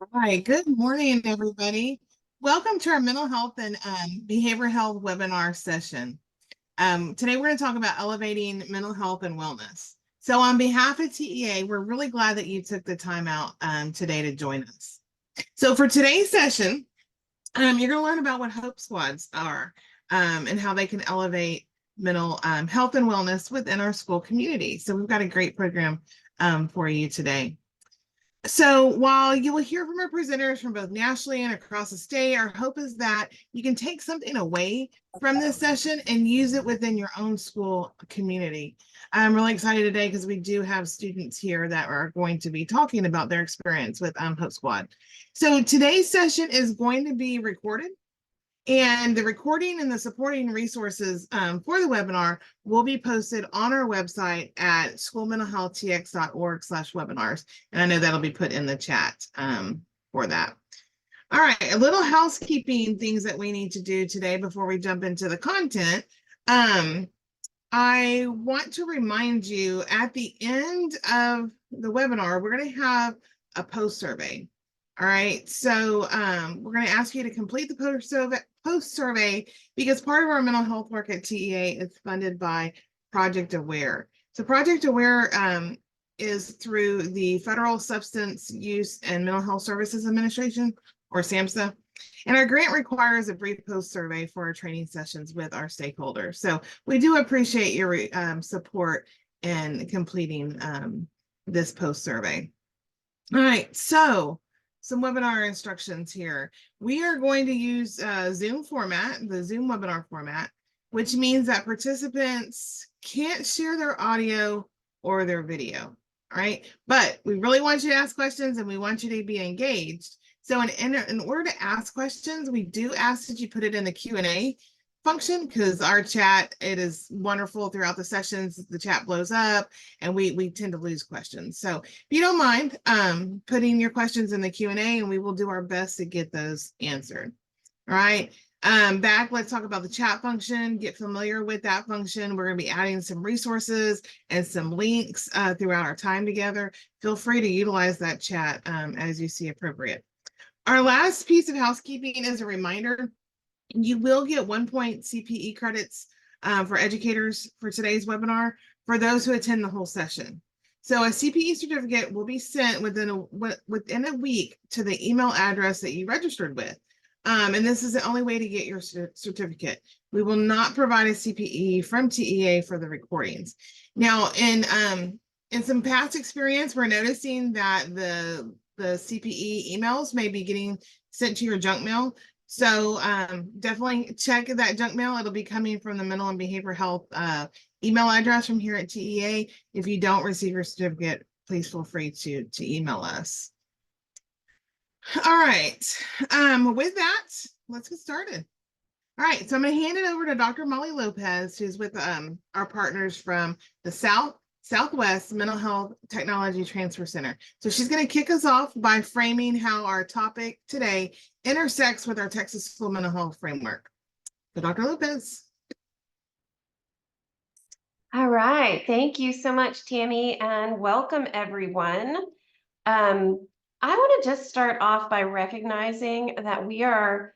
Hi, good morning, everybody. Welcome to our mental health and behavioral health webinar session. Today, we're going to talk about elevating mental health and wellness. So, on behalf of TEA, we're really glad that you took the time out today to join us. So, for today's session, you're going to learn about what Hope Squads are and how they can elevate mental health and wellness within our school community. So, we've got a great program for you today. So while you will hear from our presenters from both nationally and across the state, our hope is that you can take something away from this session and use it within your own school community. I'm really excited today because we do have students here that are going to be talking about their experience with Hope Squad. So today's session is going to be recorded. And the recording and the supporting resources for the webinar will be posted on our website at schoolmentalhealthtx.org/webinars. And I know that'll be put in the chat for that. All right, a little housekeeping things that we need to do today before we jump into the content. I want to remind you at the end of the webinar, we're going to have a post survey. All right, so we're going to ask you to complete the post survey because part of our mental health work at TEA is funded by Project Aware. So Project Aware is through the Federal Substance Use and Mental Health Services Administration, or SAMHSA. And our grant requires a brief post survey for our training sessions with our stakeholders. So we do appreciate your support in completing this post survey. All right, so some webinar instructions here. We are going to use Zoom format, the Zoom webinar format, which means that participants can't share their audio or their video, all right? But we really want you to ask questions and we want you to be engaged. So in order to ask questions, we do ask that you put it in the Q&A function because our chat, it is wonderful throughout the sessions. The chat blows up and we tend to lose questions. So if you don't mind putting your questions in the Q&A and we will do our best to get those answered. All right. Let's talk about the chat function. Get familiar with that function. We're going to be adding some resources and some links throughout our time together. Feel free to utilize that chat as you see appropriate. Our last piece of housekeeping is a reminder. You will get 1 point CPE credits for educators for today's webinar for those who attend the whole session. So a CPE certificate will be sent within a week to the email address that you registered with. And this is the only way to get your certificate. We will not provide a CPE from TEA for the recordings. Now, in some past experience, we're noticing that the CPE emails may be getting sent to your junk mail. So definitely check that junk mail. It'll be coming from the mental and behavioral health email address from here at TEA. If you don't receive your certificate, please feel free to email us. All right. With that, let's get started. All right. So I'm going to hand it over to Dr. Molly Lopez, who's with our partners from the Southwest Mental Health Technology Transfer Center. So she's going to kick us off by framing how our topic today intersects with our Texas School Mental Health Framework. So Dr. Lopez. All right. Thank you so much, Tammy, and welcome everyone. I want to just start off by recognizing that we are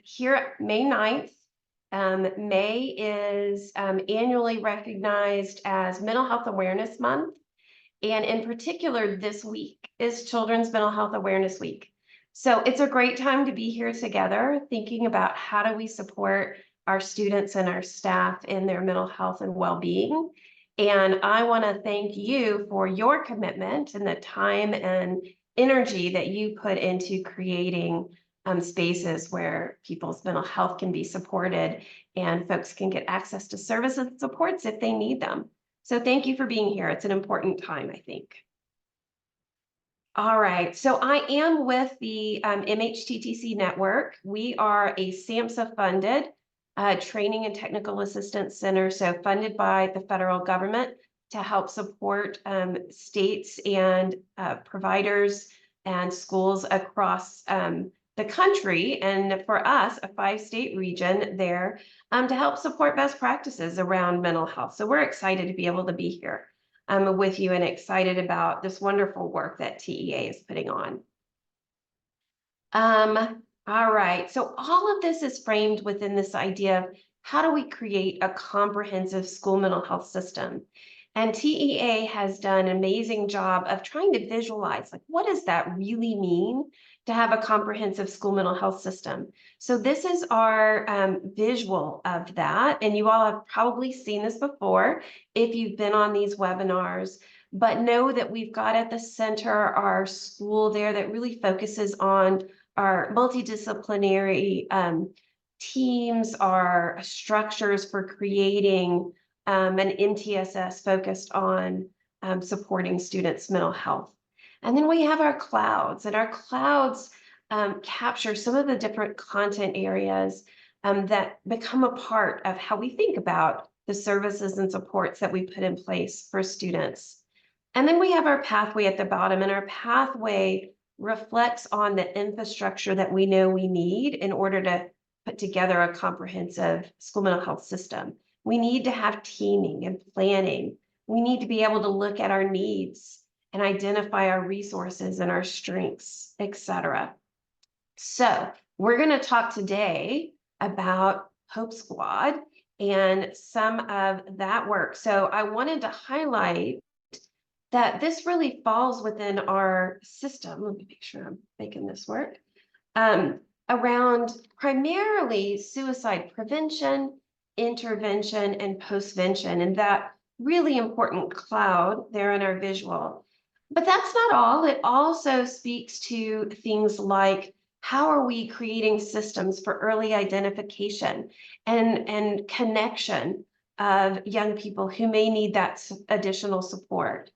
here May 9th. May is annually recognized as Mental Health Awareness Month. And in particular, this week is Children's Mental Health Awareness Week. So it's a great time to be here together, thinking about how do we support our students and our staff in their mental health and well-being. And I want to thank you for your commitment and the time and energy that you put into creating spaces where people's mental health can be supported and folks can get access to services and supports if they need them. So thank you for being here. It's an important time, I think. All right, so I am with the MHTTC network. We are a SAMHSA-funded training and technical assistance center, so funded by the federal government to help support states and providers and schools across the country, and for us, a 5-state region there, to help support best practices around mental health. So we're excited to be able to be here with you and excited about this wonderful work that TEA is putting on. All right. So all of this is framed within this idea of how do we create a comprehensive school mental health system? And TEA has done an amazing job of trying to visualize, like, what does that really mean to have a comprehensive school mental health system? So this is our visual of that. And you all have probably seen this before if you've been on these webinars, but know that we've got at the center our school there that really focuses on our multidisciplinary teams, our structures for creating an MTSS focused on supporting students' mental health. And then we have our clouds, and our clouds capture some of the different content areas that become a part of how we think about the services and supports that we put in place for students. And then we have our pathway at the bottom, and our pathway reflects on the infrastructure that we know we need in order to put together a comprehensive school mental health system. We need to have teaming and planning. We need to be able to look at our needs and identify our resources and our strengths, etc. So we're going to talk today about Hope Squad and some of that work. So I wanted to highlight that this really falls within our system. Let me make sure I'm making this work. Around primarily suicide prevention, intervention, and postvention, and that really important cloud there in our visual. But that's not all. It also speaks to things like how are we creating systems for early identification and connection of young people who may need that additional support?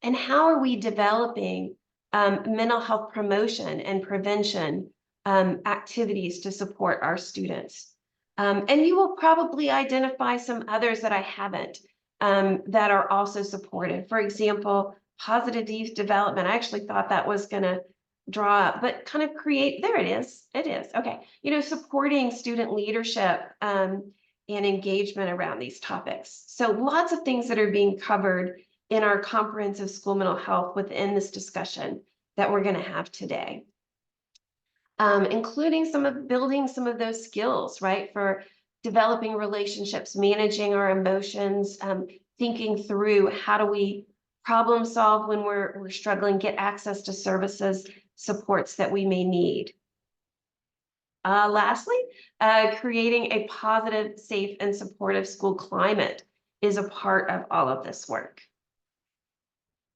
And how are we developing mental health promotion and prevention activities to support our students? And you will probably identify some others that I haven't that are also supported. For example, positive youth development. I actually thought that was going to draw up, but kind of create, there it is. It is. Okay. You know, supporting student leadership and engagement around these topics. So lots of things that are being covered in our comprehensive school mental health within this discussion that we're going to have today. Including building some of those skills, right, for developing relationships, managing our emotions, thinking through how do we problem solve when we're struggling, get access to services, supports that we may need. Lastly, creating a positive, safe, and supportive school climate is a part of all of this work.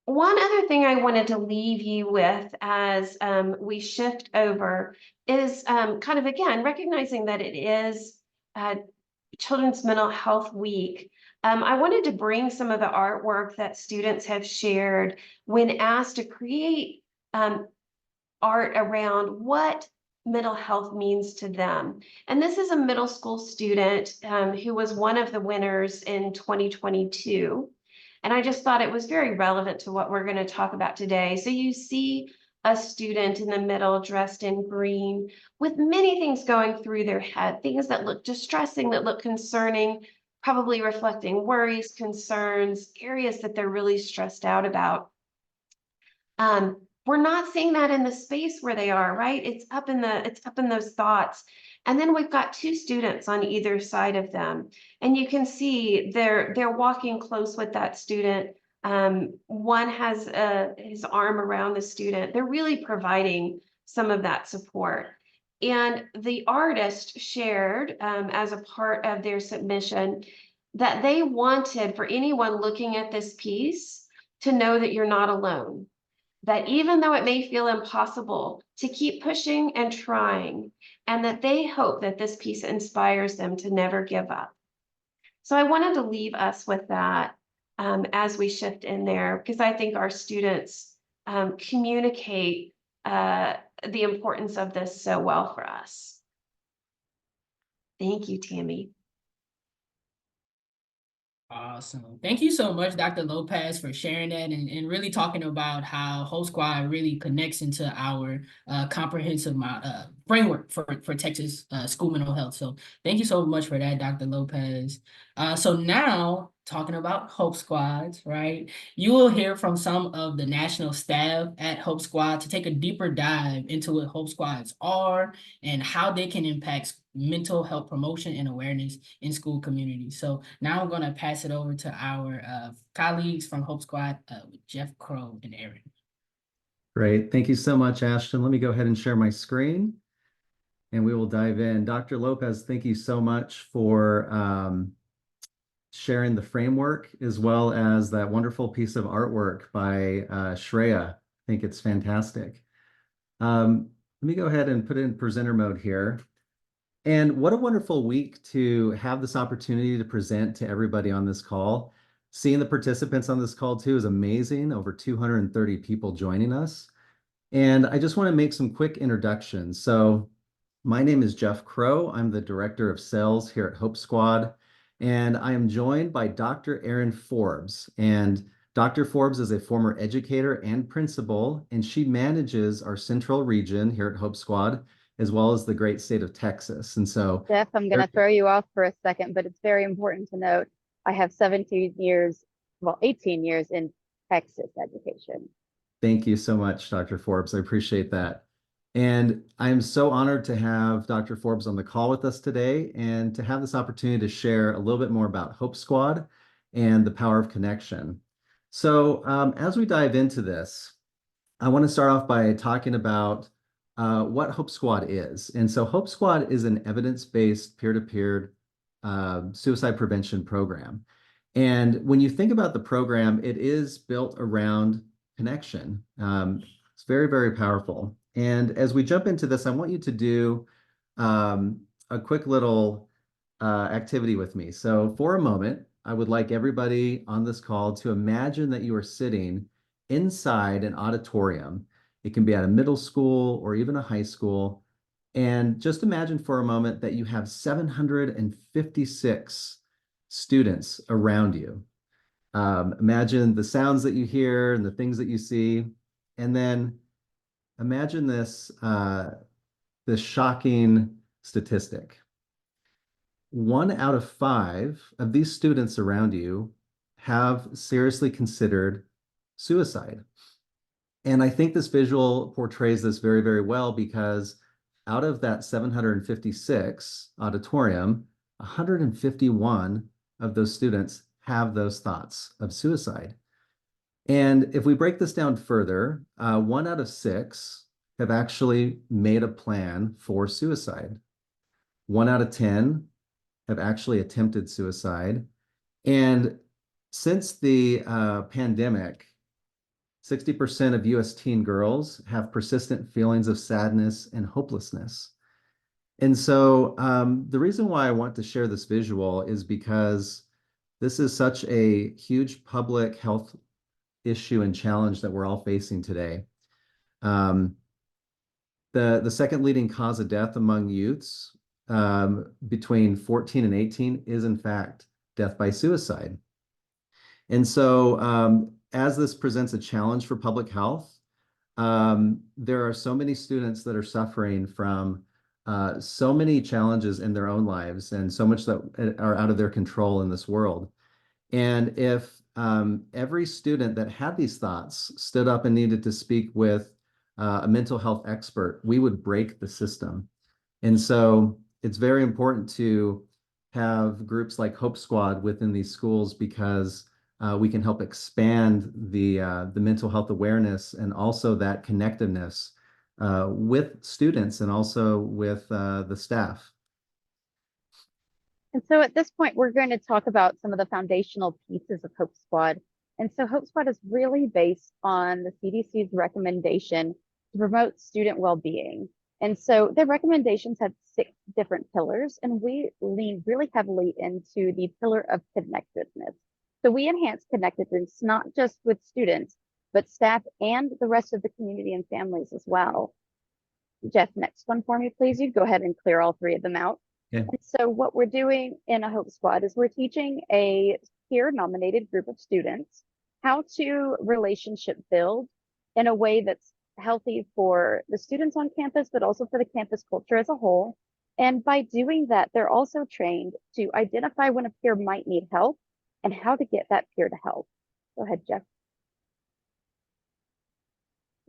One other thing I wanted to leave you with as we shift over is kind of, again, recognizing that it is Children's Mental Health Week. I wanted to bring some of the artwork that students have shared when asked to create art around what mental health means to them. And this is a middle school student who was one of the winners in 2022. And I just thought it was very relevant to what we're going to talk about today. So you see a student in the middle dressed in green with many things going through their head, things that look distressing, that look concerning, probably reflecting worries, concerns, areas that they're really stressed out about. We're not seeing that in the space where they are, right? It's up in those thoughts. And then we've got two students on either side of them. And you can see they're walking close with that student. One has his arm around the student. They're really providing some of that support. And the artist shared as a part of their submission that they wanted for anyone looking at this piece to know that you're not alone. That even though it may feel impossible, to keep pushing and trying, and that they hope that this piece inspires them to never give up. So I wanted to leave us with that as we shift in there, because I think our students communicate the importance of this so well for us. Thank you, Tammy. Awesome. Thank you so much, Dr. Lopez, for sharing that and really talking about how Hope Squad really connects into our comprehensive framework for Texas school mental health. So thank you so much for that, Dr. Lopez. So now talking about Hope Squads, right? You will hear from some of the national staff at Hope Squad to take a deeper dive into what Hope Squads are and how they can impact mental health promotion and awareness in school communities. So now I'm going to pass it over to our colleagues from Hope Squad, with Jeff Crow and Aaron. Great. Thank you so much, Ashton. Let me go ahead and share my screen and we will dive in. Dr. Lopez, thank you so much for sharing the framework as well as that wonderful piece of artwork by Shreya. I think it's fantastic. Let me go ahead and put it in presenter mode here. And what a wonderful week to have this opportunity to present to everybody on this call. Seeing the participants on this call too is amazing. Over 230 people joining us. And I just want to make some quick introductions. So my name is Jeff Crow. I'm the Director of Sales here at Hope Squad. And I am joined by Dr. Erin Forbes. And Dr. Forbes is a former educator and principal, and she manages our central region here at Hope Squad, as well as the great state of Texas. And so, Jeff, I'm going to throw you off for a second, but it's very important to note I have 17 years, well, 18 years in Texas education. thank you so much, Dr. Forbes. I appreciate that. And I am so honored to have Dr. Forbes on the call with us today and to have this opportunity to share a little bit more about Hope Squad and the power of connection. So as we dive into this, I want to start off by talking about what Hope Squad is. And so Hope Squad is an evidence-based peer-to-peer suicide prevention program. And when you think about the program, it is built around connection. It's very, very powerful. And as we jump into this, I want you to do a quick little activity with me. So for a moment, I would like everybody on this call to imagine that you are sitting inside an auditorium. It can be at a middle school or even a high school. And just imagine for a moment that you have 756 students around you. Imagine the sounds that you hear and the things that you see. And then imagine this, this shocking statistic. 1 out of 5 of these students around you have seriously considered suicide. And I think this visual portrays this very, very well because out of that 756 auditorium, 151 of those students have those thoughts of suicide. And if we break this down further, 1 out of 6 have actually made a plan for suicide. 1 out of 10 have actually attempted suicide. And since the pandemic, 60% of US teen girls have persistent feelings of sadness and hopelessness. And so the reason why I want to share this visual is because this is such a huge public health issue and challenge that we're all facing today. The second leading cause of death among youths between 14 and 18 is in fact death by suicide. And so as this presents a challenge for public health, there are so many students that are suffering from so many challenges in their own lives and so much that are out of their control in this world. And if every student that had these thoughts stood up and needed to speak with a mental health expert, we would break the system. And so it's very important to have groups like Hope Squad within these schools because we can help expand the mental health awareness and also that connectiveness with students and also with the staff. And so at this point, we're going to talk about some of the foundational pieces of Hope Squad. And so Hope Squad is really based on the CDC's recommendation to promote student well-being. And so their recommendations have 6 different pillars, and we lean really heavily into the pillar of connectedness. So we enhance connectedness not just with students, but staff and the rest of the community and families as well. Jeff, next one for me, please. You go ahead and clear all 3 of them out. Yeah. And so what we're doing in a Hope Squad is we're teaching a peer-nominated group of students how to relationship build in a way that's healthy for the students on campus, but also for the campus culture as a whole. And by doing that, they're also trained to identify when a peer might need help and how to get that peer to help. Go ahead, Jeff.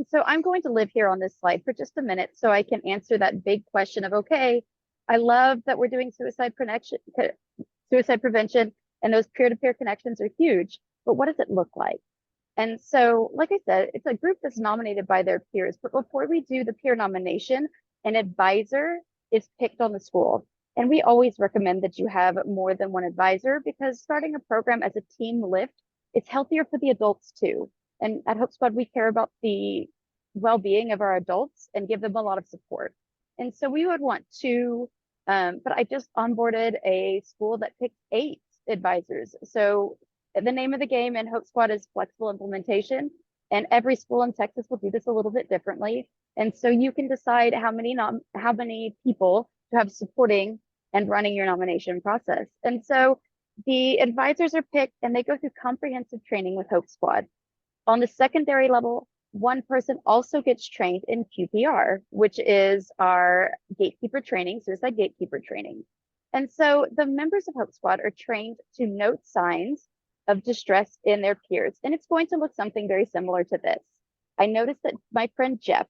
So I'm going to live here on this slide for just a minute so I can answer that big question of, okay, I love that we're doing suicide prevention, and those peer-to-peer connections are huge, but what does it look like? And so, like I said, it's a group that's nominated by their peers, but before we do the peer nomination, an advisor is picked on the school. And we always recommend that you have more than one advisor because starting a program as a team lift, it's healthier for the adults too. And at Hope Squad, we care about the well-being of our adults and give them a lot of support. And so we would want to, but I just onboarded a school that picked 8 advisors. So the name of the game in Hope Squad is flexible implementation, and every school in Texas will do this a little bit differently. And so you can decide how many people to have supporting and running your nomination process. And so the advisors are picked and they go through comprehensive training with Hope Squad. On the secondary level, one person also gets trained in QPR, which is our gatekeeper training, suicide gatekeeper training. And so the members of Hope Squad are trained to note signs of distress in their peers. And it's going to look something very similar to this. I noticed that my friend Jeff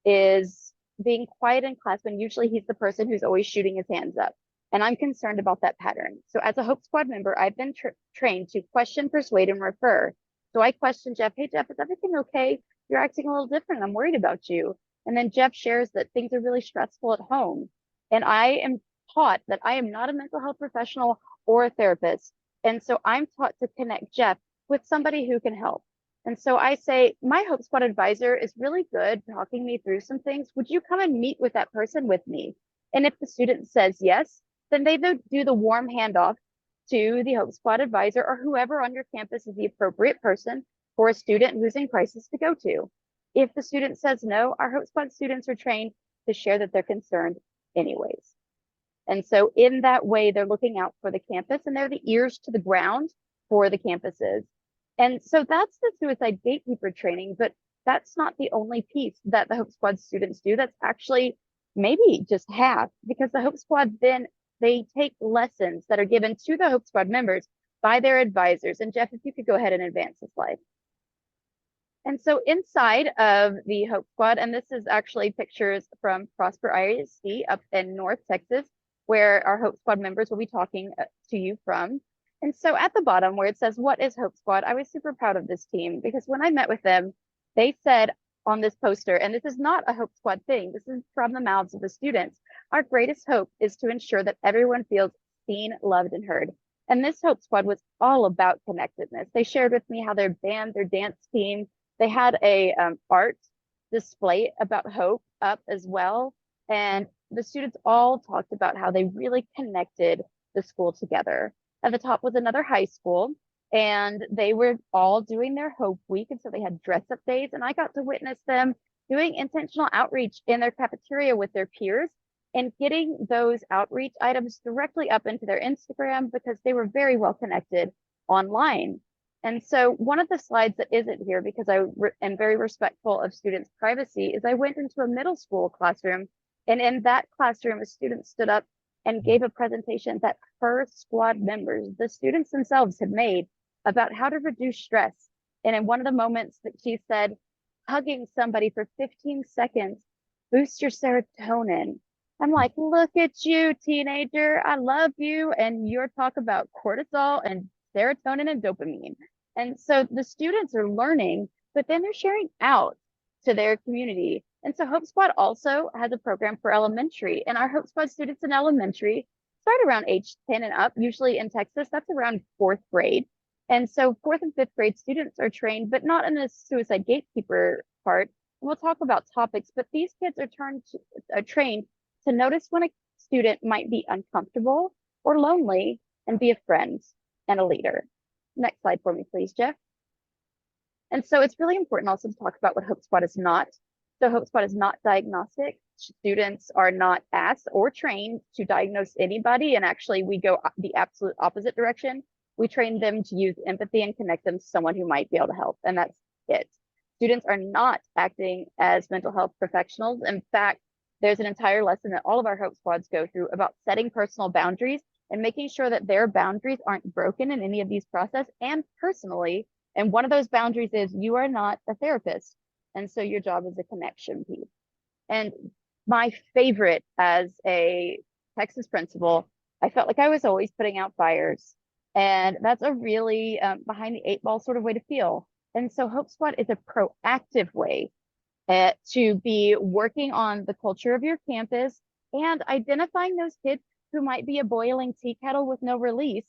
is being quiet in class when usually he's the person who's always shooting his hands up. And I'm concerned about that pattern. So as a Hope Squad member, I've been trained to question, persuade, and refer. So I question Jeff, hey, Jeff, is everything okay? You're acting a little different. I'm worried about you. And then Jeff shares that things are really stressful at home. And I am taught that I am not a mental health professional or a therapist. And so I'm taught to connect Jeff with somebody who can help. And so I say, my Hope Squad advisor is really good talking me through some things. Would you come and meet with that person with me? And if the student says yes, then they do the warm handoff to the Hope Squad advisor or whoever on your campus is the appropriate person for a student who's in crisis to go to. If the student says no, our Hope Squad students are trained to share that they're concerned anyways. And so in that way, they're looking out for the campus and they're the ears to the ground for the campuses. And so that's the suicide gatekeeper training, but that's not the only piece that the Hope Squad students do. That's actually maybe just half, because the Hope Squad then they take lessons that are given to the Hope Squad members by their advisors. And Jeff, if you could go ahead and advance the slide. And so inside of the Hope Squad, and this is actually pictures from Prosper ISD up in North Texas, where our Hope Squad members will be talking to you from. And so at the bottom where it says, what is Hope Squad? I was super proud of this team because when I met with them, they said on this poster, and this is not a Hope Squad thing, this is from the mouths of the students, our greatest hope is to ensure that everyone feels seen, loved, and heard. And this Hope Squad was all about connectedness. They shared with me how their band, their dance team, they had a art display about hope up as well. And the students all talked about how they really connected the school together. At the top was another high school, and they were all doing their Hope Week. And so they had dress up days, and I got to witness them doing intentional outreach in their cafeteria with their peers and getting those outreach items directly up into their Instagram because they were very well connected online. And so one of the slides that isn't here, because I am very respectful of students' privacy, is I went into a middle school classroom, and in that classroom, a student stood up and gave a presentation that her squad members, the students themselves, had made about how to reduce stress. And in one of the moments that she said, hugging somebody for 15 seconds boosts your serotonin. I'm like, look at you, teenager. I love you. And your talk about cortisol and serotonin and dopamine. And so the students are learning, but then they're sharing out to their community. And so Hope Squad also has a program for elementary, and our Hope Squad students in elementary start around age 10 and up. Usually in Texas, that's around 4th grade. And so 4th and 5th grade students are trained, but not in the suicide gatekeeper part. We'll talk about topics, but these kids are trained to notice when a student might be uncomfortable or lonely and be a friend and a leader. Next slide for me, please, Jeff. And so it's really important also to talk about what Hope Squad is not. So Hope Squad is not diagnostic. Students are not asked or trained to diagnose anybody. And actually we go the absolute opposite direction. We train them to use empathy and connect them to someone who might be able to help. And that's it. Students are not acting as mental health professionals. In fact, there's an entire lesson that all of our Hope Squads go through about setting personal boundaries and making sure that their boundaries aren't broken in any of these process and personally. And one of those boundaries is you are not a therapist. And so your job is a connection piece. And my favorite as a Texas principal, I felt like I was always putting out fires. And that's a really behind the eight ball sort of way to feel. And so Hope Squad is a proactive way to be working on the culture of your campus and identifying those kids who might be a boiling tea kettle with no release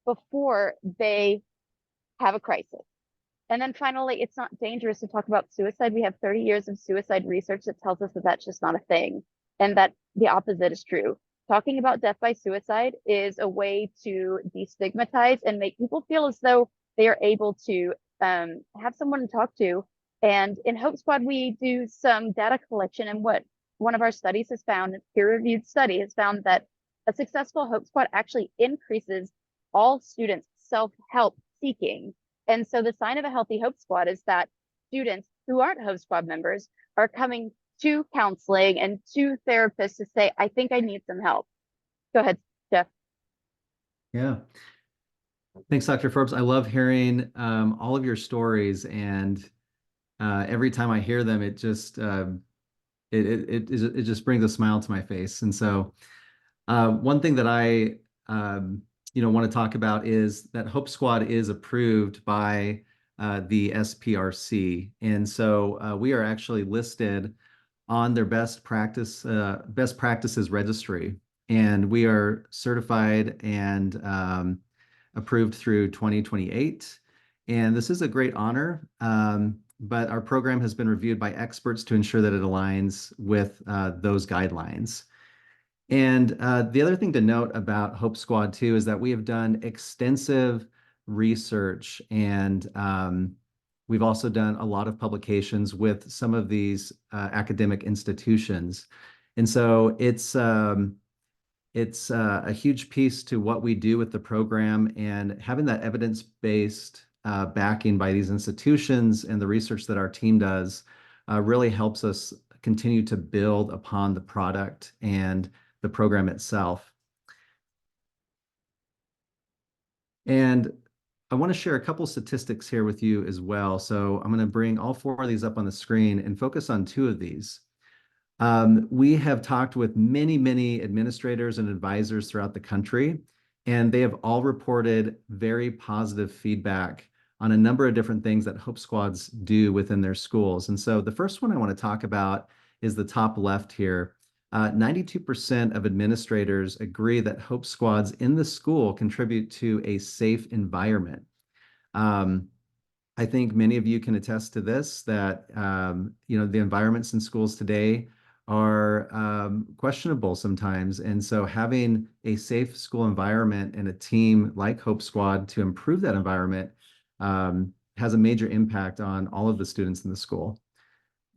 before they have a crisis. And then finally, it's not dangerous to talk about suicide. We have 30 years of suicide research that tells us that that's just not a thing and that the opposite is true. Talking about death by suicide is a way to destigmatize and make people feel as though they are able to have someone to talk to. And in Hope Squad, we do some data collection, and what one of our studies has found, a peer-reviewed study, has found that a successful Hope Squad actually increases all students' self-help seeking. And so the sign of a healthy Hope Squad is that students who aren't Hope Squad members are coming to counseling and to therapists to say, I think I need some help. Go ahead, Jeff. Yeah. Thanks, Dr. Forbes. I love hearing all of your stories, and every time I hear them, it just it just brings a smile to my face. And so one thing that I want to talk about is that Hope Squad is approved by the SPRC, and so we are actually listed on their best practices registry, and we are certified and approved through 2028. And this is a great honor, but our program has been reviewed by experts to ensure that it aligns with those guidelines. And the other thing to note about Hope Squad too is that we have done extensive research, and we've also done a lot of publications with some of these academic institutions. And so it's a huge piece to what we do with the program, and having that evidence-based backing by these institutions and the research that our team does really helps us continue to build upon the product and the program itself. And I want to share a couple statistics here with you as well. So I'm going to bring all four of these up on the screen and focus on two of these. We have talked with many, many administrators and advisors throughout the country, and they have all reported very positive feedback on a number of different things that Hope Squads do within their schools. And so the first one I want to talk about is the top left here. 92% of administrators agree that Hope Squads in the school contribute to a safe environment. I think many of you can attest to this, that the environments in schools today are questionable sometimes. And so having a safe school environment and a team like Hope Squad to improve that environment has a major impact on all of the students in the school.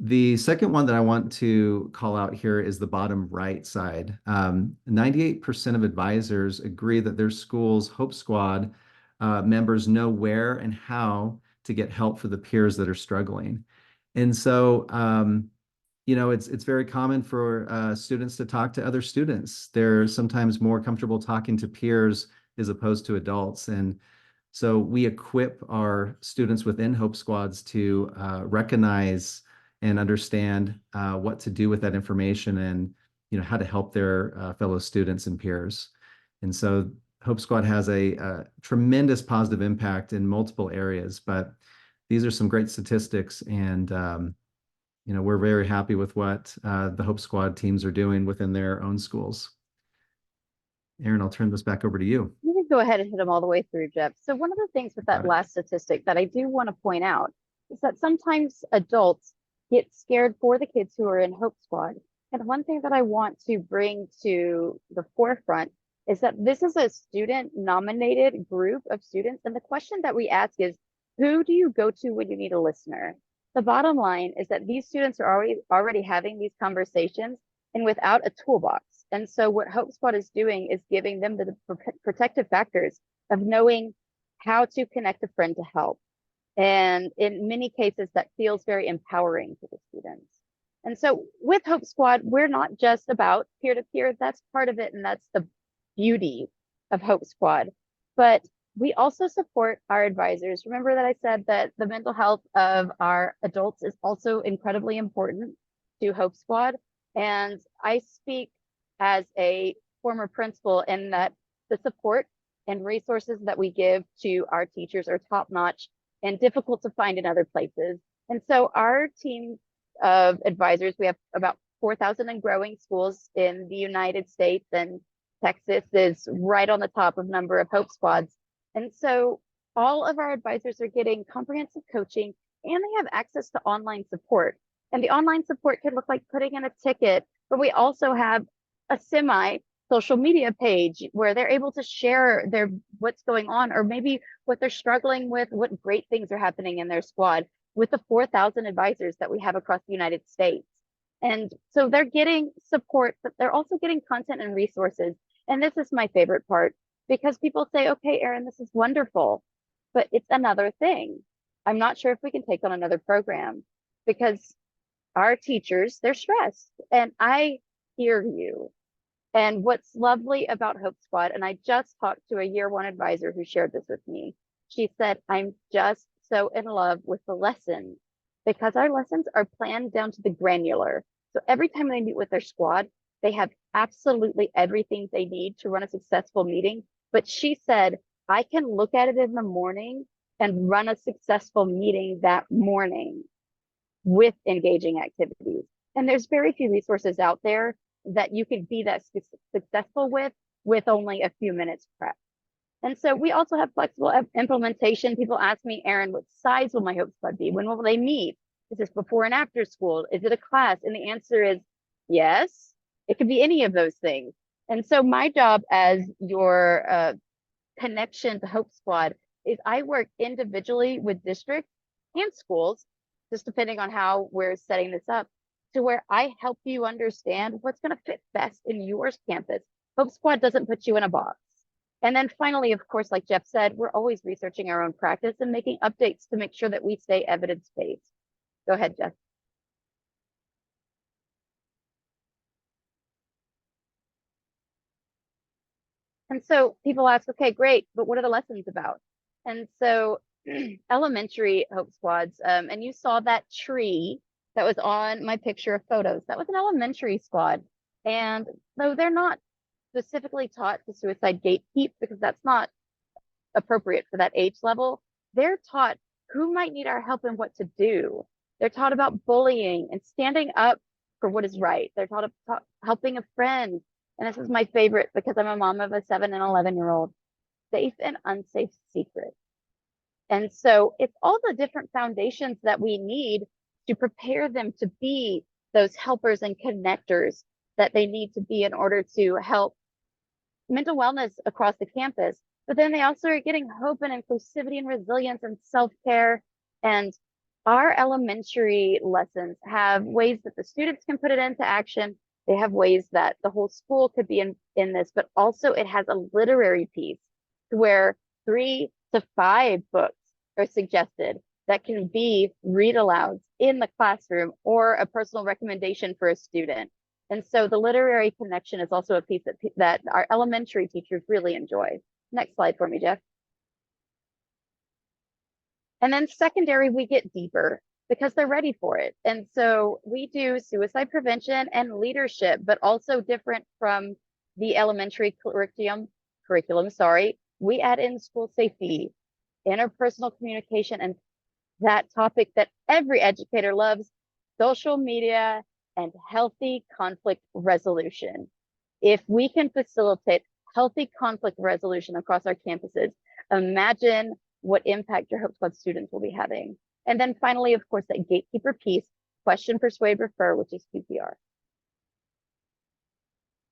The second one that I want to call out here is the bottom right side. 98% of advisors agree that their school's Hope Squad members know where and how to get help for the peers that are struggling. And so, it's very common for students to talk to other students. They're sometimes more comfortable talking to peers as opposed to adults. And so we equip our students within Hope Squads to recognize and understand what to do with that information, and how to help their fellow students and peers. And so Hope Squad has a tremendous positive impact in multiple areas, but these are some great statistics, and we're very happy with what the Hope Squad teams are doing within their own schools. Erin, I'll turn this back over to you. You can go ahead and hit them all the way through, Jeff. So one of the things with that last statistic that I do want to point out is that sometimes adults get scared for the kids who are in Hope Squad. And one thing that I want to bring to the forefront is that this is a student nominated group of students. And the question that we ask is, who do you go to when you need a listener? The bottom line is that these students are already having these conversations and without a toolbox. And so what Hope Squad is doing is giving them the protective factors of knowing how to connect a friend to help. And in many cases, that feels very empowering to the students. And so with Hope Squad, we're not just about peer-to-peer. That's part of it, and that's the beauty of Hope Squad, but we also support our advisors. Remember that I said that the mental health of our adults is also incredibly important to Hope Squad. And I speak as a former principal in that the support and resources that we give to our teachers are top notch and difficult to find in other places. And so our team of advisors, we have about 4,000 and growing schools in the United States, and Texas is right on the top of number of Hope Squads. And so all of our advisors are getting comprehensive coaching, and they have access to online support. And the online support could look like putting in a ticket, but we also have a semi social media page where they're able to share their what's going on, or maybe what they're struggling with, what great things are happening in their squad with the 4,000 advisors that we have across the United States. And so they're getting support, but they're also getting content and resources. And this is my favorite part, because people say, okay, Erin, this is wonderful, but it's another thing. I'm not sure if we can take on another program, because our teachers, they're stressed, and I hear you. And what's lovely about Hope Squad, and I just talked to a year one advisor who shared this with me. She said, I'm just so in love with the lessons, because our lessons are planned down to the granular. So every time they meet with their squad, they have absolutely everything they need to run a successful meeting. But she said, I can look at it in the morning and run a successful meeting that morning with engaging activities. And there's very few resources out there that you can be that successful with only a few minutes prep. And so we also have flexible implementation. People ask me, Erin, what size will my Hope Squad be? When will they meet? Is this before and after school? Is it a class? And the answer is yes. It could be any of those things. And so my job as your connection to Hope Squad is I work individually with districts and schools, just depending on how we're setting this up, to where I help you understand what's going to fit best in your campus. Hope Squad doesn't put you in a box. And then finally, of course, like Jeff said, we're always researching our own practice and making updates to make sure that we stay evidence-based. Go ahead, Jeff. And so people ask, okay, great, but what are the lessons about? And so elementary Hope Squads, and you saw that tree that was on my picture of photos. That was an elementary squad. And though they're not specifically taught to suicide gatekeep, because that's not appropriate for that age level, they're taught who might need our help and what to do. They're taught about bullying and standing up for what is right. They're taught about helping a friend. And this is my favorite, because I'm a mom of a 7 and 11-year-old, safe and unsafe secret. And so it's all the different foundations that we need to prepare them to be those helpers and connectors that they need to be in order to help mental wellness across the campus. But then they also are getting hope and inclusivity and resilience and self-care. And our elementary lessons have ways that the students can put it into action. They have ways that the whole school could be in this, but also it has a literary piece where 3 to 5 books are suggested that can be read alouds in the classroom, or a personal recommendation for a student. And so the literary connection is also a piece that our elementary teachers really enjoy. Next slide for me, Jeff. And then secondary, we get deeper because they're ready for it. And so we do suicide prevention and leadership, but also different from the elementary curriculum, we add in school safety, interpersonal communication, and that topic that every educator loves, social media and healthy conflict resolution. If we can facilitate healthy conflict resolution across our campuses, imagine what impact your Hope Squad students will be having. And then finally, of course, that gatekeeper piece, question, persuade, refer, which is QPR.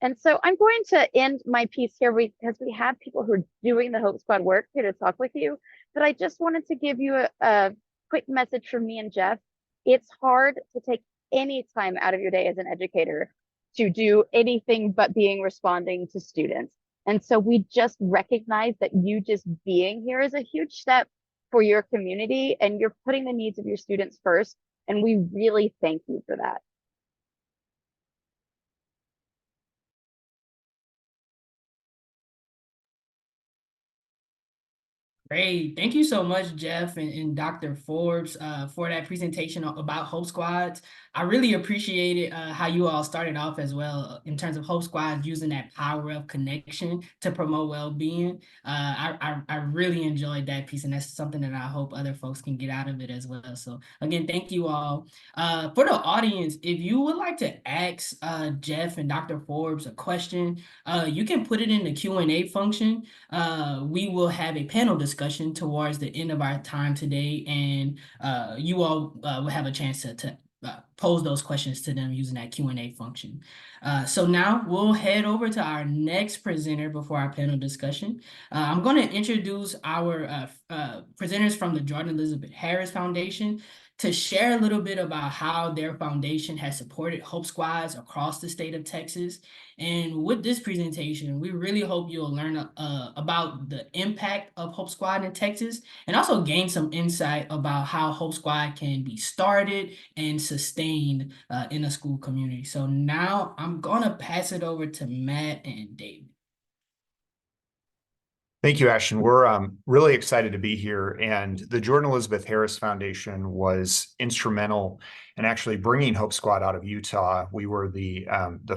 And so I'm going to end my piece here because we have people who are doing the Hope Squad work here to talk with you. But I just wanted to give you a quick message from me and Jeff. It's hard to take any time out of your day as an educator to do anything but responding to students. And so we just recognize that you just being here is a huge step for your community, and you're putting the needs of your students first. And we really thank you for that. Great. Thank you so much, Jeff and Dr. Forbes, for that presentation about Hope Squads. I really appreciated how you all started off as well in terms of Hope Squads using that power of connection to promote well-being. I really enjoyed that piece, and that's something that I hope other folks can get out of it as well. So again, thank you all. For the audience, if you would like to ask Jeff and Dr. Forbes a question, you can put it in the Q&A function. We will have a panel discussion towards the end of our time today, and you all will have a chance to pose those questions to them using that Q&A function. So now we'll head over to our next presenter before our panel discussion. I'm going to introduce our presenters from the Jordan Elizabeth Harris Foundation to share a little bit about how their foundation has supported Hope Squads across the state of Texas. And with this presentation, we really hope you'll learn about the impact of Hope Squad in Texas, and also gain some insight about how Hope Squad can be started and sustained in a school community. So now I'm gonna pass it over to Matt and David. Thank you, Ashton. We're really excited to be here. And the Jordan Elizabeth Harris Foundation was instrumental in actually bringing Hope Squad out of Utah. We were the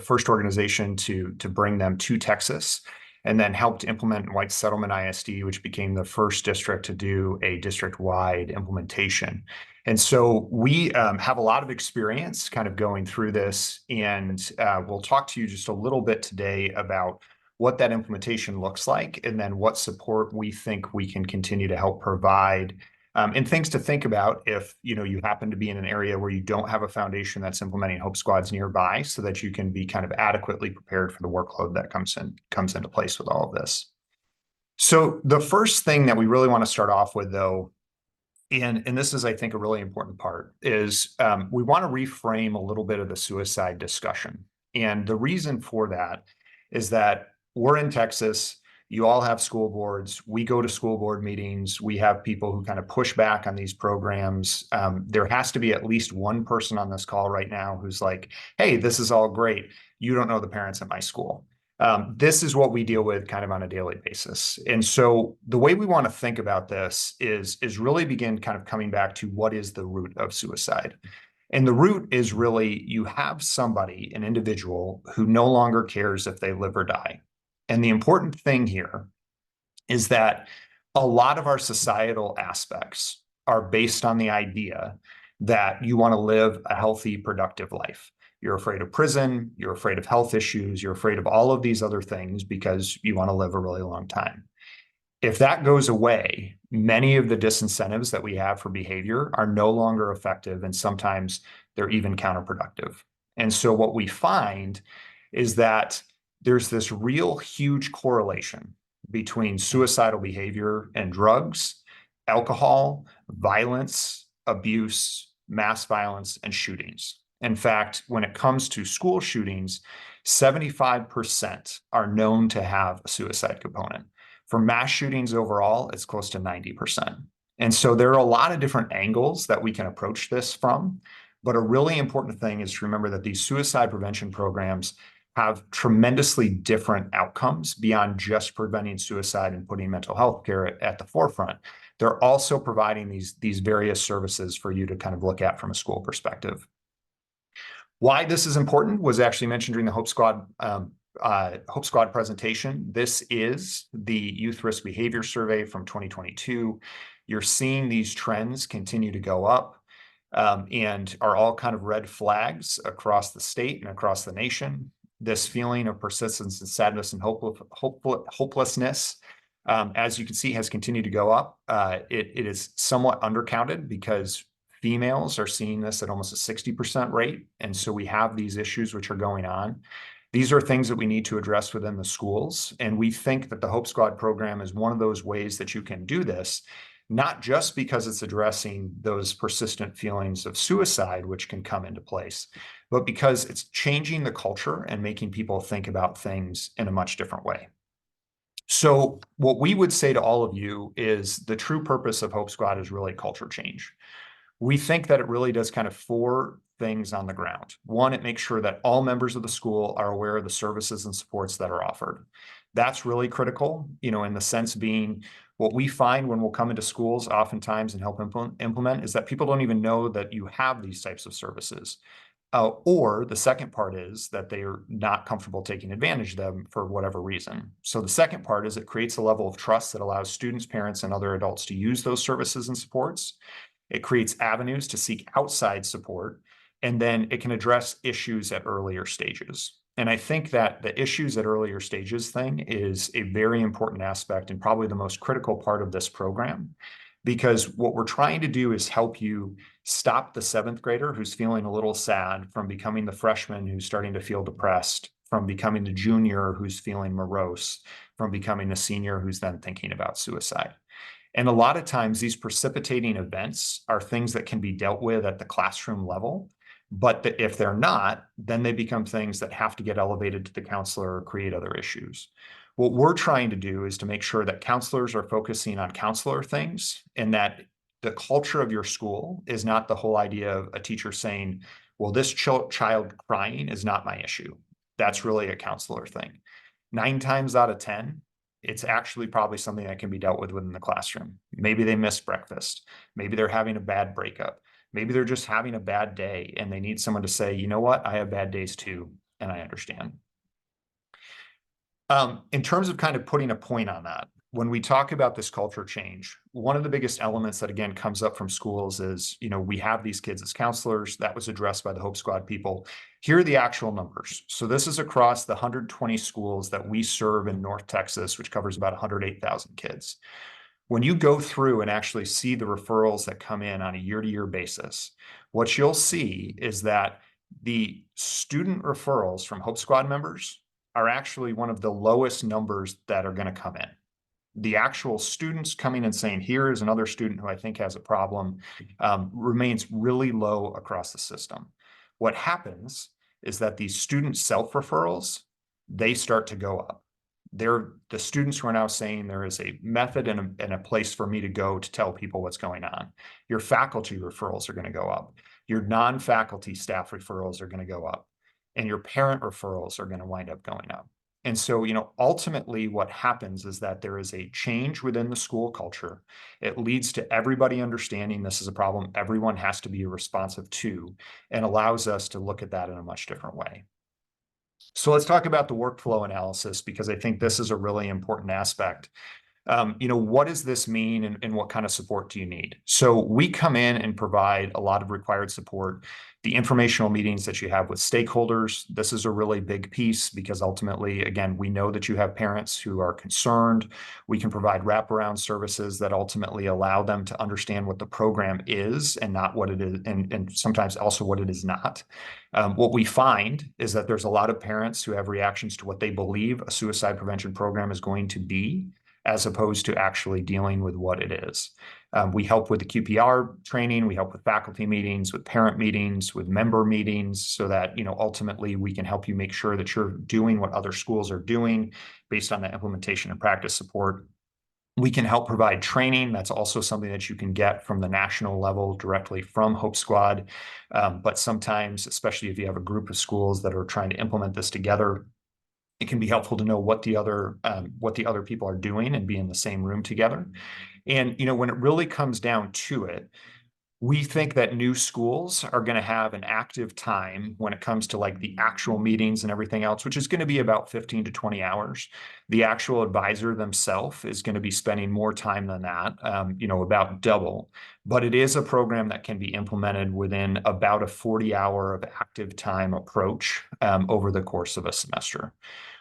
first organization to bring them to Texas, and then helped implement White Settlement ISD, which became the first district to do a district-wide implementation. And so we have a lot of experience kind of going through this, and we'll talk to you just a little bit today about what that implementation looks like, and then what support we think we can continue to help provide, and things to think about if you happen to be in an area where you don't have a foundation that's implementing Hope Squads nearby, so that you can be kind of adequately prepared for the workload that comes into place with all of this. So the first thing that we really want to start off with, though, and this is, I think, a really important part, is we want to reframe a little bit of the suicide discussion. And the reason for that is that we're in Texas. You all have school boards. We go to school board meetings. We have people who kind of push back on these programs. There has to be at least one person on this call right now who's like, hey, this is all great. You don't know the parents at my school. This is what we deal with kind of on a daily basis. And so the way we want to think about this is really begin kind of coming back to what is the root of suicide. And the root is really, you have somebody, an individual, who no longer cares if they live or die. And the important thing here is that a lot of our societal aspects are based on the idea that you want to live a healthy, productive life. You're afraid of prison, you're afraid of health issues, you're afraid of all of these other things because you want to live a really long time. If that goes away, many of the disincentives that we have for behavior are no longer effective, and sometimes they're even counterproductive. And so what we find is that there's this real huge correlation between suicidal behavior and drugs, alcohol, violence, abuse, mass violence, and shootings. In fact, when it comes to school shootings, 75% are known to have a suicide component. For mass shootings overall, it's close to 90%. And so there are a lot of different angles that we can approach this from. But a really important thing is to remember that these suicide prevention programs have tremendously different outcomes beyond just preventing suicide and putting mental health care at the forefront. They're also providing these various services for you to kind of look at from a school perspective. Why this is important was actually mentioned during the Hope Squad presentation. This is the Youth Risk Behavior Survey from 2022. You're seeing these trends continue to go up, and are all kind of red flags across the state and across the nation. This feeling of persistence and sadness and hopelessness, as you can see, has continued to go up. It is somewhat undercounted because females are seeing this at almost a 60% rate. And so we have these issues which are going on. These are things that we need to address within the schools. And we think that the Hope Squad program is one of those ways that you can do this, not just because it's addressing those persistent feelings of suicide, which can come into place, but because it's changing the culture and making people think about things in a much different way. So what we would say to all of you is the true purpose of Hope Squad is really culture change. We think that it really does kind of four things on the ground. One, it makes sure that all members of the school are aware of the services and supports that are offered. That's really critical, in the sense being what we find when we'll come into schools oftentimes and help implement is that people don't even know that you have these types of services. Or the second part is that they are not comfortable taking advantage of them for whatever reason. So the second part is it creates a level of trust that allows students, parents, and other adults to use those services and supports. It creates avenues to seek outside support, and then it can address issues at earlier stages. And I think that the issues at earlier stages thing is a very important aspect and probably the most critical part of this program, because what we're trying to do is help you stop the seventh grader who's feeling a little sad from becoming the freshman who's starting to feel depressed, from becoming the junior who's feeling morose, from becoming the senior who's then thinking about suicide. And a lot of times these precipitating events are things that can be dealt with at the classroom level. But if they're not, then they become things that have to get elevated to the counselor or create other issues. What we're trying to do is to make sure that counselors are focusing on counselor things, and that the culture of your school is not the whole idea of a teacher saying, well, this child crying is not my issue. That's really a counselor thing. 9 times out of 10, it's actually probably something that can be dealt with within the classroom. Maybe they missed breakfast. Maybe they're having a bad breakup. Maybe they're just having a bad day and they need someone to say, you know what, I have bad days too, and I understand. In terms of kind of putting a point on that, when we talk about this culture change, one of the biggest elements that again comes up from schools is, we have these kids as counselors. That was addressed by the Hope Squad people. Here are the actual numbers. So this is across the 120 schools that we serve in North Texas, which covers about 108,000 kids. When you go through and actually see the referrals that come in on a year-to-year basis, what you'll see is that the student referrals from Hope Squad members are actually one of the lowest numbers that are going to come in. The actual students coming and saying, here is another student who I think has a problem, remains really low across the system. What happens is that these student self-referrals, they start to go up. The students who are now saying there is a method and a place for me to go to tell people what's going on. Your faculty referrals are going to go up. Your non-faculty staff referrals are going to go up. And your parent referrals are going to wind up going up. And so, ultimately what happens is that there is a change within the school culture. It leads to everybody understanding this is a problem everyone has to be responsive to, and allows us to look at that in a much different way. So let's talk about the workflow analysis, because I think this is a really important aspect. What does this mean, and what kind of support do you need? So we come in and provide a lot of required support. The informational meetings that you have with stakeholders, this is a really big piece, because ultimately, again, we know that you have parents who are concerned. We can provide wraparound services that ultimately allow them to understand what the program is and not what it is, and sometimes also what it is not. What we find is that there's a lot of parents who have reactions to what they believe a suicide prevention program is going to be, as opposed to actually dealing with what it is. We help with the QPR training, we help with faculty meetings, with parent meetings, with member meetings, so that, ultimately we can help you make sure that you're doing what other schools are doing based on the implementation and practice support. We can help provide training. That's also something that you can get from the national level directly from Hope Squad. But sometimes, especially if you have a group of schools that are trying to implement this together, it can be helpful to know what the other people are doing and be in the same room together. And, when it really comes down to it, we think that new schools are going to have an active time when it comes to like the actual meetings and everything else, which is going to be about 15 to 20 hours. The actual advisor themselves is going to be spending more time than that, about double. But it is a program that can be implemented within about a 40-hour of active time approach over the course of a semester.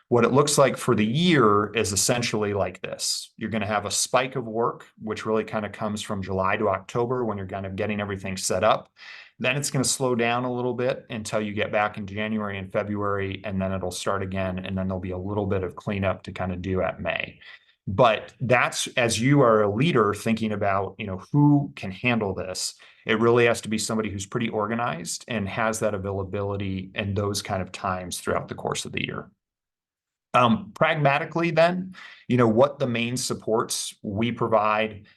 What it looks like for the year is essentially like this. You're going to have a spike of work, which really kind of comes from July to October when you're kind of getting everything set up. Then it's going to slow down a little bit until you get back in January and February, and then it'll start again. And then there'll be a little bit of cleanup to kind of do at May. But that's, as you are a leader thinking about, who can handle this, it really has to be somebody who's pretty organized and has that availability and those kind of times throughout the course of the year. Pragmatically then, what the main supports we provide,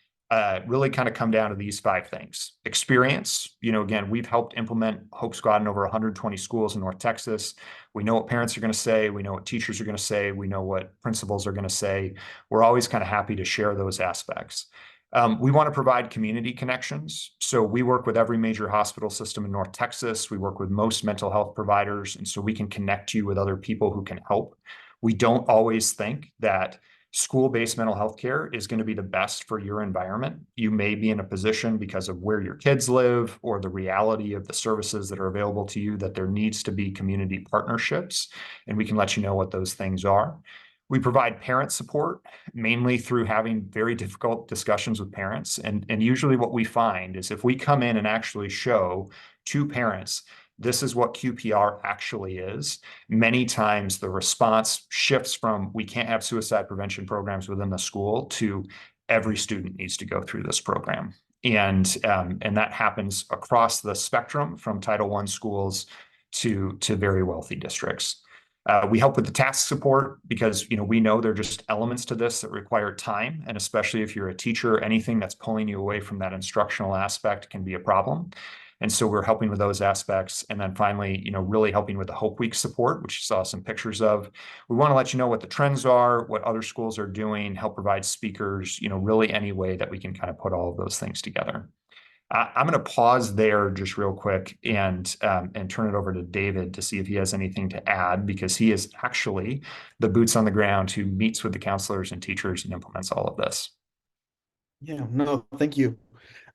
really kind of come down to these 5 things. Experience, again, we've helped implement Hope Squad in over 120 schools in North Texas. We know what parents are going to say. We know what teachers are going to say. We know what principals are going to say. We're always kind of happy to share those aspects. We want to provide community connections. So we work with every major hospital system in North Texas. We work with most mental health providers. And so we can connect you with other people who can help. We don't always think that school-based mental health care is going to be the best for your environment. You may be in a position because of where your kids live or the reality of the services that are available to you that there needs to be community partnerships, and we can let you know what those things are. We provide parent support, mainly through having very difficult discussions with parents. And usually what we find is if we come in and actually show to parents, this is what QPR actually is, many times the response shifts from we can't have suicide prevention programs within the school to every student needs to go through this program. And that happens across the spectrum from Title I schools to very wealthy districts. We help with the task support because we know there are just elements to this that require time, and especially if you're a teacher, anything that's pulling you away from that instructional aspect can be a problem. And so we're helping with those aspects. And then finally, really helping with the Hope Week support, which you saw some pictures of. We want to let you know what the trends are, what other schools are doing, help provide speakers, really any way that we can kind of put all of those things together. I'm going to pause there just real quick and turn it over to David to see if he has anything to add, because he is actually the boots on the ground who meets with the counselors and teachers and implements all of this. Yeah, no, thank you.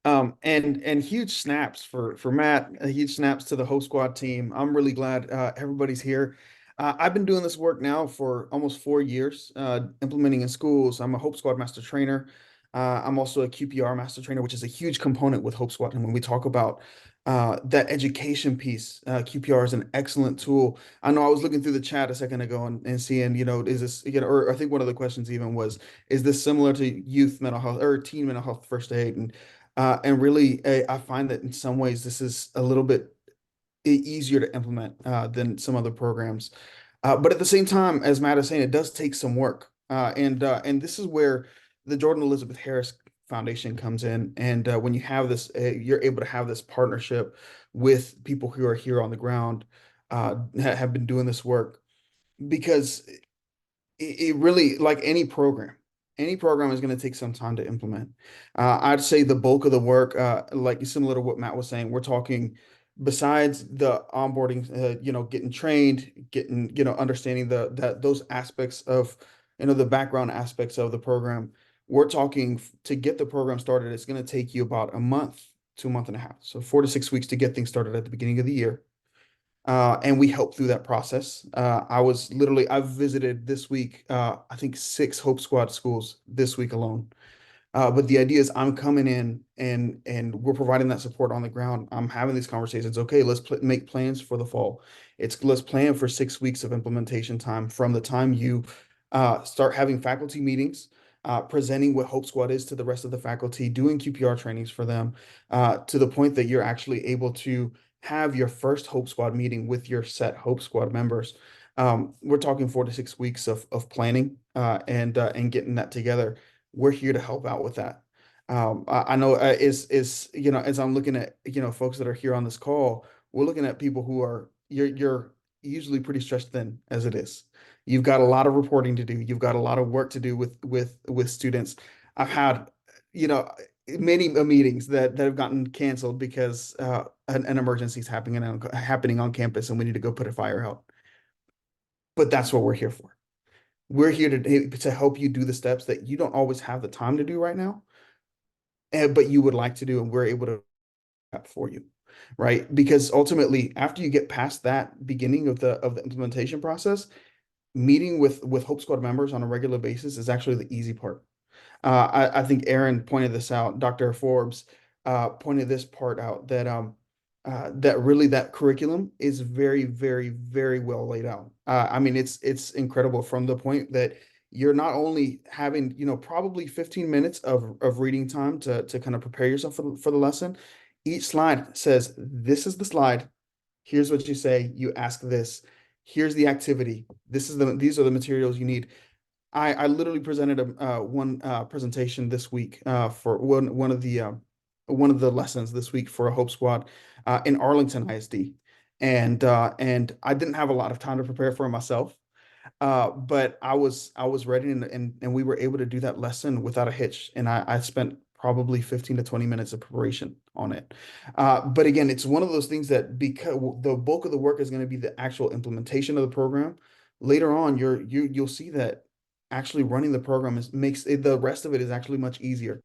And huge snaps for Matt, huge snaps to the Hope Squad team. I'm really glad everybody's here. I've been doing this work now for almost 4 years, implementing in schools. I'm a Hope Squad master trainer. I'm also a QPR master trainer, which is a huge component with Hope Squad. And when we talk about that education piece, QPR is an excellent tool. I know I was looking through the chat a second ago and seeing, is this, or I think one of the questions even was, is this similar to youth mental health or teen mental health first aid? And really, I find that in some ways this is a little bit easier to implement than some other programs. But at the same time, as Matt is saying, it does take some work. And this is where the Jordan Elizabeth Harris Foundation comes in. And when you have this, you're able to have this partnership with people who are here on the ground, have been doing this work, because it really, like any program is going to take some time to implement. I'd say the bulk of the work, like similar to what Matt was saying, we're talking besides the onboarding, getting trained, getting, understanding those aspects of, the background aspects of the program. We're talking to get the program started, it's going to take you about a month to a month and a half. So 4 to 6 weeks to get things started at the beginning of the year. And we help through that process. I've visited this week, I think 6 Hope Squad schools this week alone. But the idea is I'm coming in and we're providing that support on the ground. I'm having these conversations. Okay, let's make plans for the fall. Let's plan for 6 weeks of implementation time from the time you start having faculty meetings, presenting what Hope Squad is to the rest of the faculty, doing QPR trainings for them, to the point that you're actually able to have your first Hope Squad meeting with your set Hope Squad members. We're talking 4 to 6 weeks of planning and getting that together. We're here to help out with that. I know as I'm looking at folks that are here on this call, we're looking at people who are you're usually pretty stretched thin as it is. You've got a lot of reporting to do. You've got a lot of work to do with students. I've had many meetings that have gotten canceled because an emergency is happening on campus and we need to go put a fire out. But that's what we're here for. We're here to help you do the steps that you don't always have the time to do right now, but you would like to do, and we're able to do that for you, right? Because ultimately, after you get past that beginning of the implementation process, meeting with Hope Squad members on a regular basis is actually the easy part. I think Aaron pointed this out. Dr. Forbes pointed this part out, that really that curriculum is very, very, very well laid out. I mean, it's incredible from the point that you're not only having, probably 15 minutes of reading time to kind of prepare yourself for the lesson. Each slide says, this is the slide. Here's what you say. You ask this. Here's the activity. These are the materials you need. I literally presented one presentation this week for one of the lessons this week for a Hope Squad in Arlington ISD, and I didn't have a lot of time to prepare for it myself, but I was ready, and we were able to do that lesson without a hitch, and I spent probably 15 to 20 minutes of preparation on it. But again, it's one of those things that, because the bulk of the work is going to be the actual implementation of the program, later on you'll see that actually running the program makes it, the rest of it is actually much easier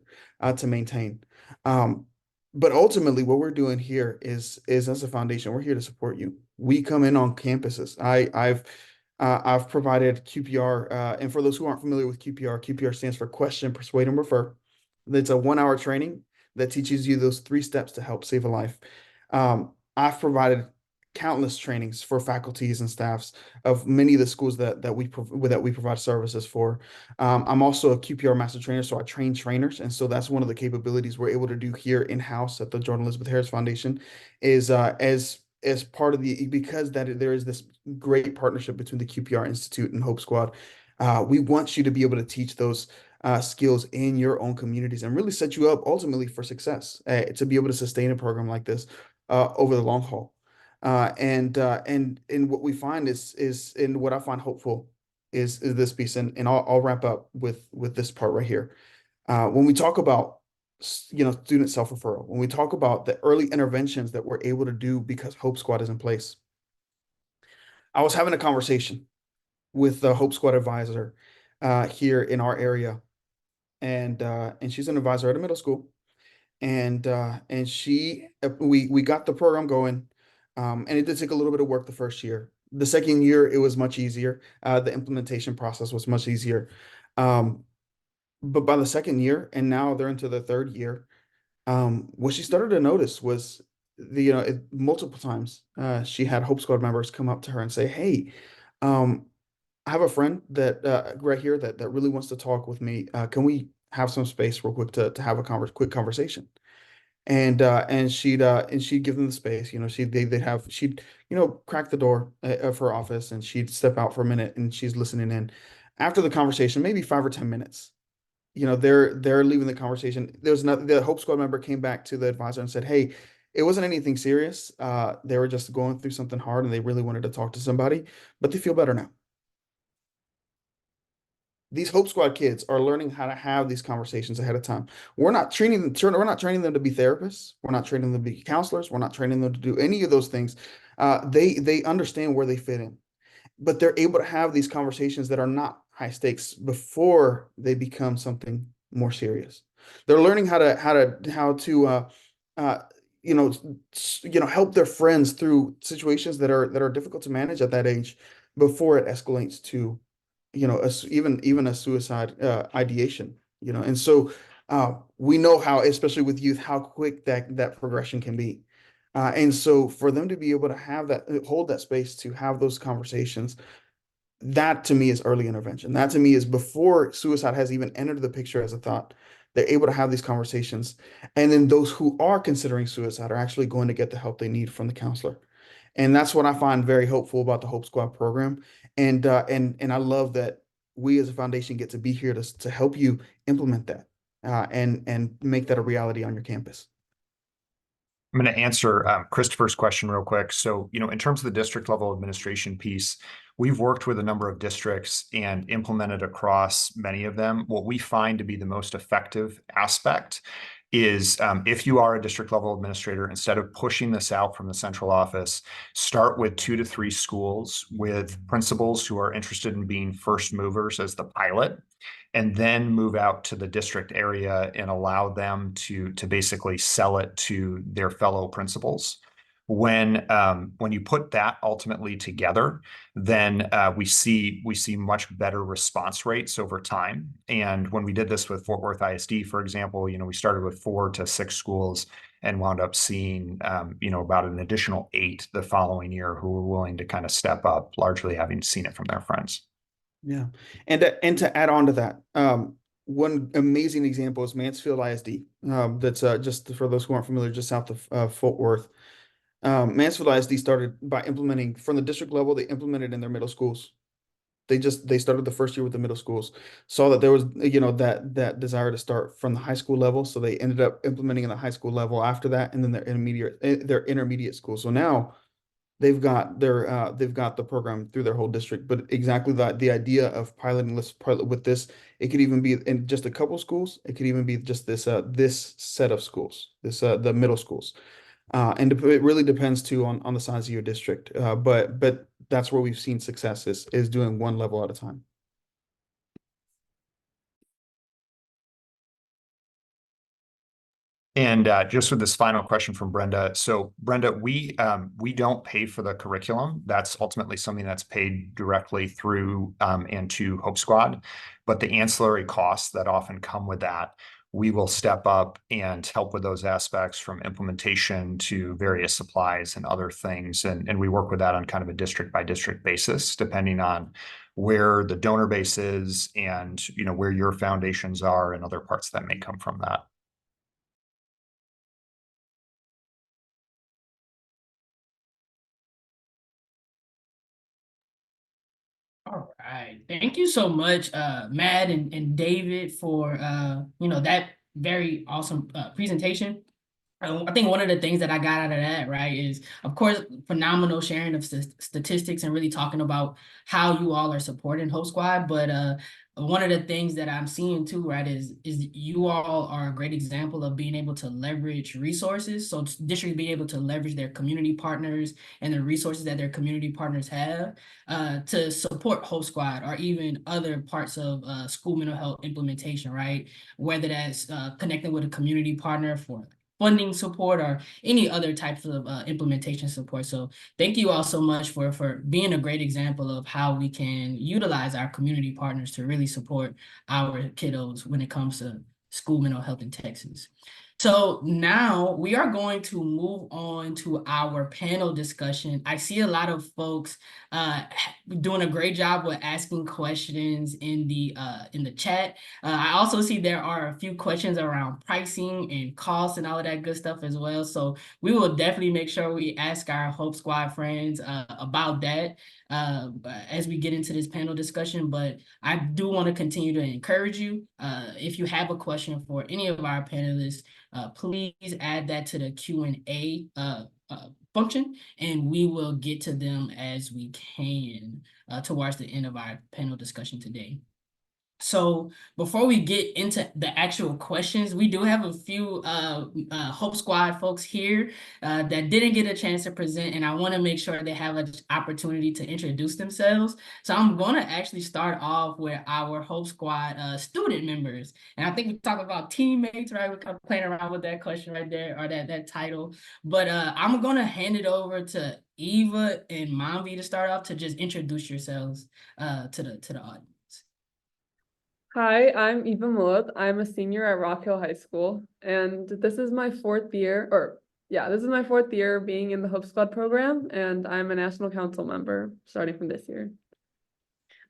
to maintain. Um, but ultimately, what we're doing here is as a foundation, we're here to support you. We come in on campuses. I've provided QPR, and for those who aren't familiar with QPR stands for Question, Persuade, and Refer. It's a 1 hour training that teaches you those 3 steps to help save a life. I've provided countless trainings for faculties and staffs of many of the schools that we provide services for. I'm also a QPR master trainer, so I train trainers, and so that's one of the capabilities we're able to do here in house at the Jordan Elizabeth Harris Foundation, is as part of the, because that there is this great partnership between the QPR Institute and Hope Squad. We want you to be able to teach those skills in your own communities and really set you up ultimately for success, to be able to sustain a program like this over the long haul. And what we find is and what I find hopeful is this piece, and I'll wrap up with this part right here. When we talk about student self-referral, when we talk about the early interventions that we're able to do because Hope Squad is in place, I was having a conversation with the Hope Squad advisor here in our area, and she's an advisor at a middle school, and she we got the program going, and it did take a little bit of work the first year. The second year it was much easier. The implementation process was much easier, but by the second year, and now they're into the third year, what she started to notice was multiple times she had Hope Squad members come up to her and say, "Hey, I have a friend that right here that really wants to talk with me. Can we have some space real quick to have a quick conversation?" And she'd give them the space. She'd crack the door of her office, and she'd step out for a minute, and she's listening in. After the conversation, maybe 5 or 10 minutes, they're leaving the conversation. There's not The Hope Squad member came back to the advisor and said, "Hey, it wasn't anything serious. They were just going through something hard, and they really wanted to talk to somebody, but they feel better now." These Hope Squad kids are learning how to have these conversations ahead of time. We're not training them to be therapists. We're not training them to be counselors. We're not training them to do any of those things. They understand where they fit in, but they're able to have these conversations that are not high stakes before they become something more serious. They're learning how to help their friends through situations that are difficult to manage at that age before it escalates to even a suicide ideation. And so we know how, especially with youth, how quick that progression can be. And so for them to be able to hold that space to have those conversations, that to me is early intervention. That to me is before suicide has even entered the picture as a thought. They're able to have these conversations. And then those who are considering suicide are actually going to get the help they need from the counselor. And that's what I find very hopeful about the Hope Squad program. And I love that we as a foundation get to be here to help you implement that, and make that a reality on your campus. I'm going to answer Christopher's question real quick. So, in terms of the district level administration piece, we've worked with a number of districts and implemented across many of them. What we find to be the most effective aspect is if you are a district level administrator, instead of pushing this out from the central office, start with 2 to 3 schools with principals who are interested in being first movers as the pilot, and then move out to the district area and allow them to basically sell it to their fellow principals. When you put that ultimately together, then we see much better response rates over time. And when we did this with Fort Worth ISD, for example, we started with 4 to 6 schools and wound up seeing about an additional 8 the following year who were willing to kind of step up, largely having seen it from their friends. Yeah. And to add on to that, one amazing example is Mansfield ISD. That's just for those who aren't familiar, just south of Fort Worth. Mansfield ISD started by implementing from the district level. They implemented in their middle schools. They started the first year with the middle schools, saw that there was, that desire to start from the high school level. So they ended up implementing in the high school level after that, and then their intermediate school. So now they've got the program through their whole district. But exactly the idea of piloting, let's pilot with this. It could even be in just a couple schools. It could even be just this set of schools, the middle schools. And it really depends too on the size of your district. But that's where we've seen success is doing one level at a time. And just with this final question from Brenda. So Brenda, we don't pay for the curriculum. That's ultimately something that's paid directly through and to Hope Squad. But the ancillary costs that often come with that, we will step up and help with those aspects, from implementation to various supplies and other things. And we work with that on kind of a district by district basis, depending on where the donor base is and where your foundations are and other parts that may come from that. All right. Thank you so much, Matt and David, for that very awesome presentation. I think one of the things that I got out of that, right, is of course phenomenal sharing of statistics and really talking about how you all are supporting Hope Squad. But one of the things that I'm seeing too, right, is you all are a great example of being able to leverage resources. So districts being able to leverage their community partners and the resources that their community partners have to support Hope Squad or even other parts of school mental health implementation, right? Whether that's connecting with a community partner for funding support or any other types of implementation support. So thank you all so much for being a great example of how we can utilize our community partners to really support our kiddos when it comes to school mental health in Texas. So now we are going to move on to our panel discussion. I see a lot of folks doing a great job with asking questions in the chat. I also see there are a few questions around pricing and costs and all of that good stuff as well. So we will definitely make sure we ask our Hope Squad friends about that as we get into this panel discussion. But I do want to continue to encourage you. If you have a question for any of our panelists, please add that to the Q&A function, and we will get to them as we can towards the end of our panel discussion today. So before we get into the actual questions, we do have a few Hope Squad folks here that didn't get a chance to present, and I want to make sure they have an opportunity to introduce themselves. So I'm going to actually start off with our Hope Squad student members. And I think we talk about teammates, right? We're kind of playing around with that question right there, or that title. But I'm going to hand it over to Eva and Manvi to start off to just introduce yourselves to the audience. Hi, I'm Eva Mullet. I'm a senior at Rock Hill High School, and this is my fourth year, this is my fourth year being in the Hope Squad program, and I'm a national council member starting from this year.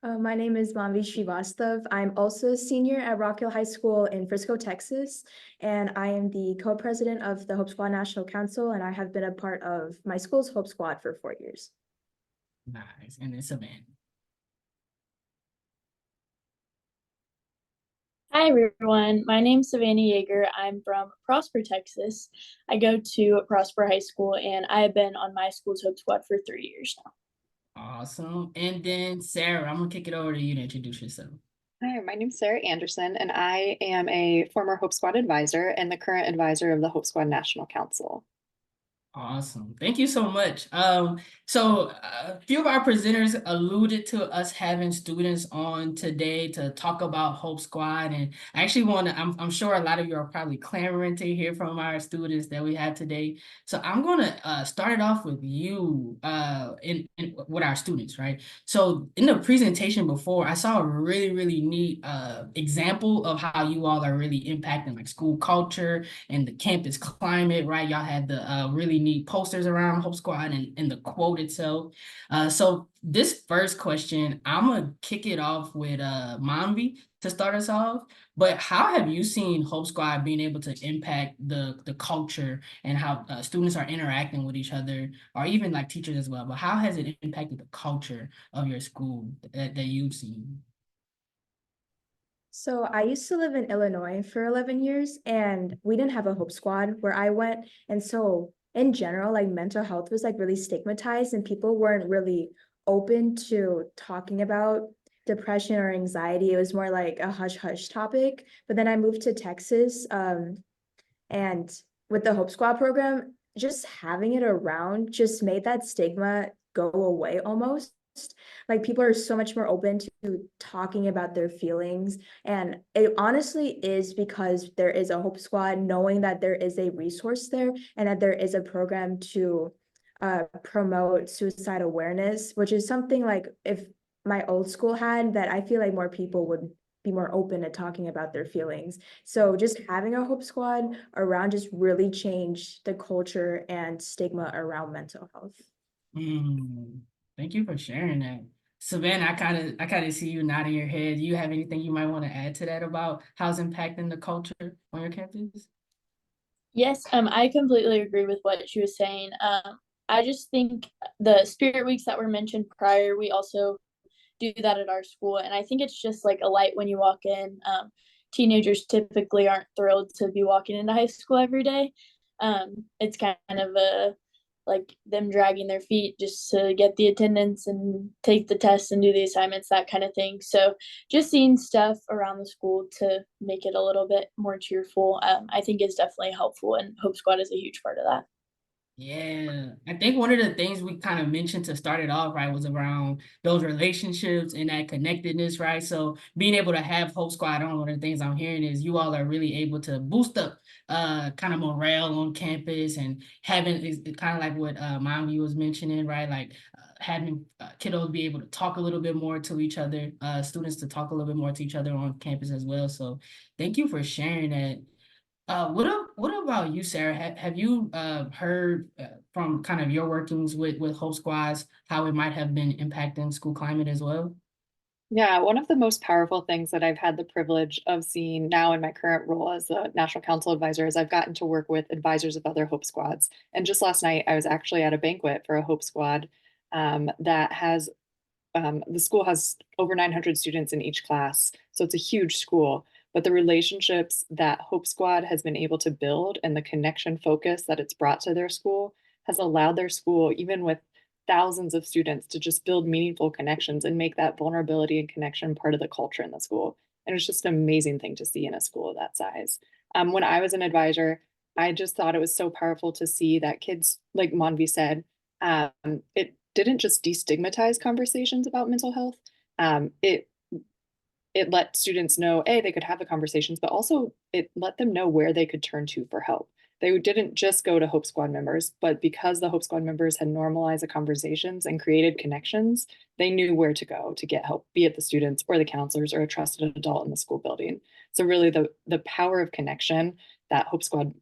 My name is Manvi Srivastav. I'm also a senior at Rock Hill High School in Frisco, Texas, and I am the co-president of the Hope Squad National Council, and I have been a part of my school's Hope Squad for 4 years. Nice. And then Savannah. Hi everyone, my name's Savannah Yeager. I'm from Prosper, Texas. I go to Prosper High School and I have been on my school's Hope Squad for 3 years now. Awesome. And then Sarah, I'm gonna kick it over to you to introduce yourself. Hi, my name's Sarah Anderson, and I am a former Hope Squad advisor and the current advisor of the Hope Squad National Council. Awesome. Thank you so much. So a few of our presenters alluded to us having students on today to talk about Hope Squad. And I actually I'm sure a lot of you are probably clamoring to hear from our students that we have today. So I'm going to start it off with you with our students, right? So in the presentation before, I saw a really, really neat example of how you all are really impacting like school culture and the campus climate, right? Y'all had the really need posters around Hope Squad and the quote itself. So this first question, I'm gonna kick it off with Manvi to start us off. But how have you seen Hope Squad being able to impact the culture and how students are interacting with each other, or even like teachers as well? But how has it impacted the culture of your school that you've seen? So I used to live in Illinois for 11 years and we didn't have a Hope Squad where I went. And so in general, like mental health was like really stigmatized and people weren't really open to talking about depression or anxiety. It was more like a hush hush topic. But then I moved to Texas, and with the Hope Squad program, just having it around just made that stigma go away almost. Like people are so much more open to talking about their feelings. And it honestly is because there is a Hope Squad, knowing that there is a resource there and that there is a program to promote suicide awareness, which is something like if my old school had, that I feel like more people would be more open to talking about their feelings. So just having a Hope Squad around just really changed the culture and stigma around mental health. Thank you for sharing that. Savannah, I kind of see you nodding your head. Do you have anything you might want to add to that about how it's impacting the culture on your campus? Yes, I completely agree with what she was saying. I just think the spirit weeks that were mentioned prior, we also do that at our school, and I think it's just like a light when you walk in. Teenagers typically aren't thrilled to be walking into high school every day. It's kind of a like them dragging their feet just to get the attendance and take the tests and do the assignments, that kind of thing. So just seeing stuff around the school to make it a little bit more cheerful, I think is definitely helpful, and Hope Squad is a huge part of that. Yeah, I think one of the things we kind of mentioned to start it off, right, was around those relationships and that connectedness, right? So being able to have Hope Squad on, one of the things I'm hearing is you all are really able to boost up kind of morale on campus, and having is kind of like what Mommy was mentioning, right? Like having kiddos be able to talk a little bit more to each other, students to talk a little bit more to each other on campus as well. So thank you for sharing that. What about you, Sarah? Have you heard from kind of your workings with Hope Squads how it might have been impacting school climate as well? Yeah, one of the most powerful things that I've had the privilege of seeing now in my current role as a National Council Advisor is I've gotten to work with advisors of other Hope Squads. And just last night, I was actually at a banquet for a Hope Squad that has the school has over 900 students in each class, so it's a huge school. But the relationships that Hope Squad has been able to build and the connection focus that it's brought to their school has allowed their school, even with thousands of students, to just build meaningful connections and make that vulnerability and connection part of the culture in the school. And it's just an amazing thing to see in a school of that size. When I was an advisor, I just thought it was so powerful to see that kids, like Manvi said, it didn't just destigmatize conversations about mental health. It let students know, A, they could have the conversations, but also it let them know where they could turn to for help. They didn't just go to Hope Squad members, but because the Hope Squad members had normalized the conversations and created connections, they knew where to go to get help, be it the students or the counselors or a trusted adult in the school building. So really the power of connection that Hope Squad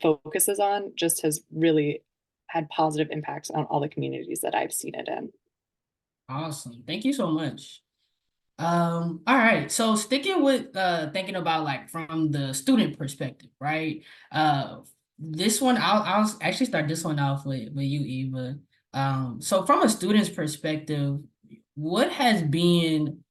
focuses on just has really had positive impacts on all the communities that I've seen it in. Awesome. Thank you so much. All right. So sticking with thinking about like from the student perspective, right? This one I'll actually start this one off with you, Eva. So from a student's perspective, what has been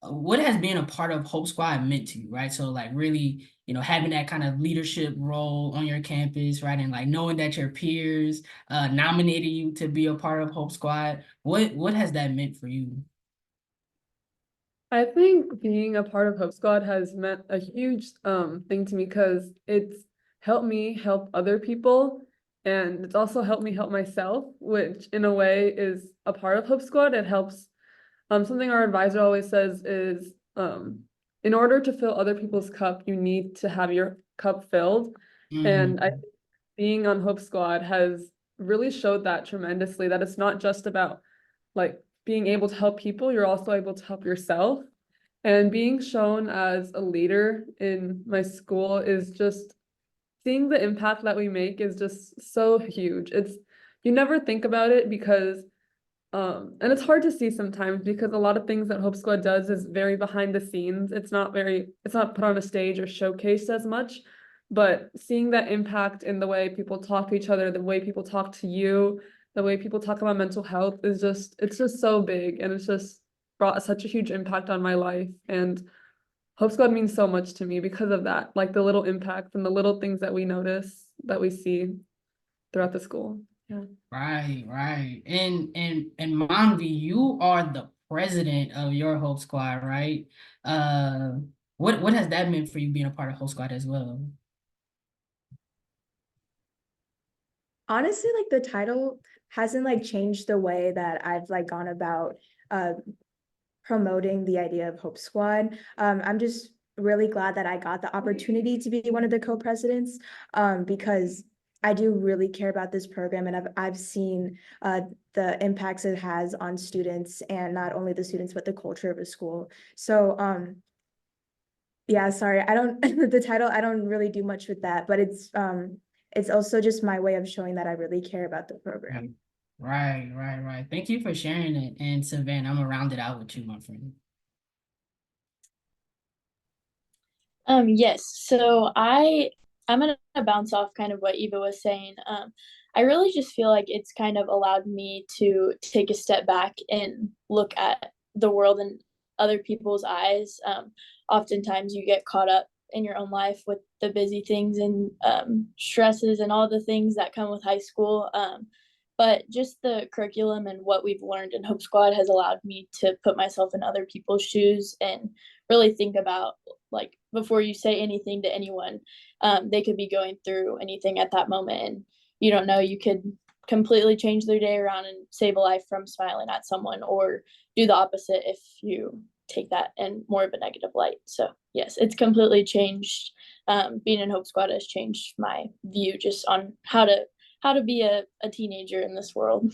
a part of Hope Squad meant to you, right? So like really, having that kind of leadership role on your campus, right? And like knowing that your peers nominated you to be a part of Hope Squad, what has that meant for you? I think being a part of Hope Squad has meant a huge thing to me because it's helped me help other people, and it's also helped me help myself, which in a way is a part of Hope Squad. It helps. Something our advisor always says is in order to fill other people's cup, you need to have your cup filled. And I think being on Hope Squad has really showed that tremendously, that it's not just about like being able to help people, you're also able to help yourself. And being shown as a leader in my school is just seeing the impact that we make is just so huge. You never think about it because and it's hard to see sometimes because a lot of things that Hope Squad does is very behind the scenes. It's not put on a stage or showcased as much, but seeing that impact in the way people talk to each other, the way people talk to you, the way people talk about mental health it's just so big, and it's just brought such a huge impact on my life. And Hope Squad means so much to me because of that, like the little impacts and the little things that we notice, that we see throughout the school. Yeah. Right. And Manvi, you are the president of your Hope Squad, right? What has that meant for you being a part of Hope Squad as well? Honestly, like the title hasn't like changed the way that I've like gone about promoting the idea of Hope Squad. I'm just really glad that I got the opportunity to be one of the co-presidents, because I do really care about this program, and I've seen the impacts it has on students, and not only the students but the culture of a school. So yeah, sorry, I don't the title, I don't really do much with that, but it's also just my way of showing that I really care about the program. Right. Thank you for sharing it. And Savannah, I'm gonna round it out with you, my friend. Yes. So I'm gonna bounce off kind of what Eva was saying. I really just feel like it's kind of allowed me to take a step back and look at the world in other people's eyes. Oftentimes you get caught up in your own life with the busy things and stresses and all the things that come with high school. But just the curriculum and what we've learned in Hope Squad has allowed me to put myself in other people's shoes and really think about, like, before you say anything to anyone, they could be going through anything at that moment, and you don't know, you could completely change their day around and save a life from smiling at someone, or do the opposite if you take that in more of a negative light. So yes, it's completely changed. Being in Hope Squad has changed my view just on how to be a teenager in this world.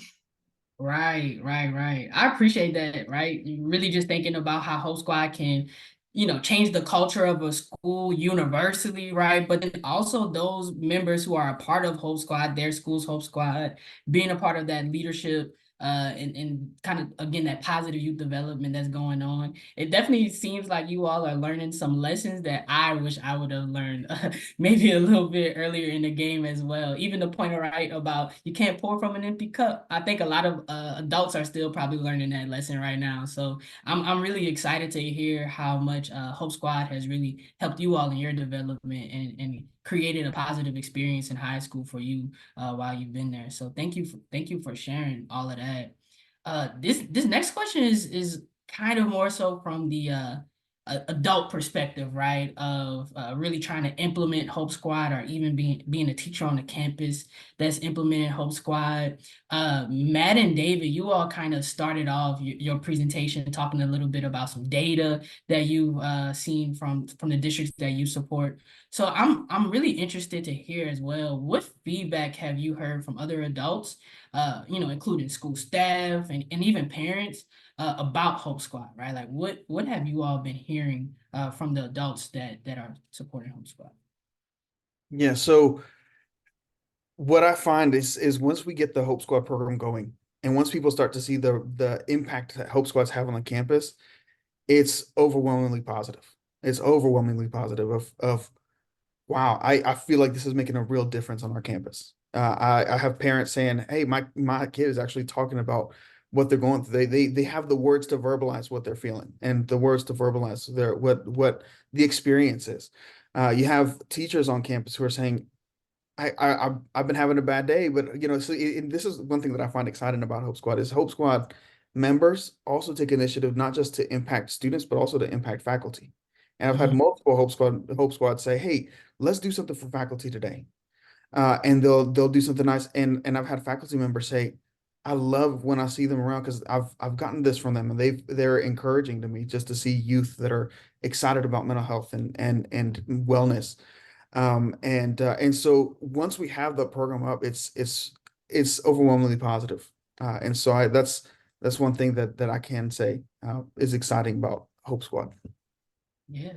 Right. I appreciate that, right? Really just thinking about how Hope Squad can, change the culture of a school universally, right? But then also those members who are a part of Hope Squad, their school's Hope Squad, being a part of that leadership, and kind of, again, that positive youth development that's going on. It definitely seems like you all are learning some lessons that I wish I would have learned maybe a little bit earlier in the game as well. Even the point right about you can't pour from an empty cup. I think a lot of adults are still probably learning that lesson right now. So I'm really excited to hear how much Hope Squad has really helped you all in your development and created a positive experience in high school for you while you've been there. So thank you for sharing all of that. This next question is kind of more so from the adult perspective, right? Of really trying to implement Hope Squad, or even being a teacher on the campus that's implementing Hope Squad. Matt and David, you all kind of started off your presentation talking a little bit about some data that you've seen from the districts that you support. So I'm really interested to hear as well, what feedback have you heard from other adults, including school staff and even parents, about Hope Squad, right? Like what have you all been hearing from the adults that are supporting Hope Squad? Yeah, so what I find is once we get the Hope Squad program going, and once people start to see the impact that Hope Squads have on the campus, it's overwhelmingly positive. It's overwhelmingly positive of wow, I feel like this is making a real difference on our campus. I have parents saying, hey, my kid is actually talking about what they're going through. They have the words to verbalize what they're feeling, and the words to verbalize what the experience is. You have teachers on campus who are saying, I've been having a bad day, but so this is one thing that I find exciting about Hope Squad is Hope Squad members also take initiative not just to impact students, but also to impact faculty. And I've had multiple Hope Squad say, hey, let's do something for faculty today. And they'll do something nice. And I've had faculty members say, I love when I see them around because I've gotten this from them, and they're encouraging to me just to see youth that are excited about mental health and wellness. And so once we have the program up, it's overwhelmingly positive. And so that's one thing that I can say is exciting about Hope Squad. Yeah.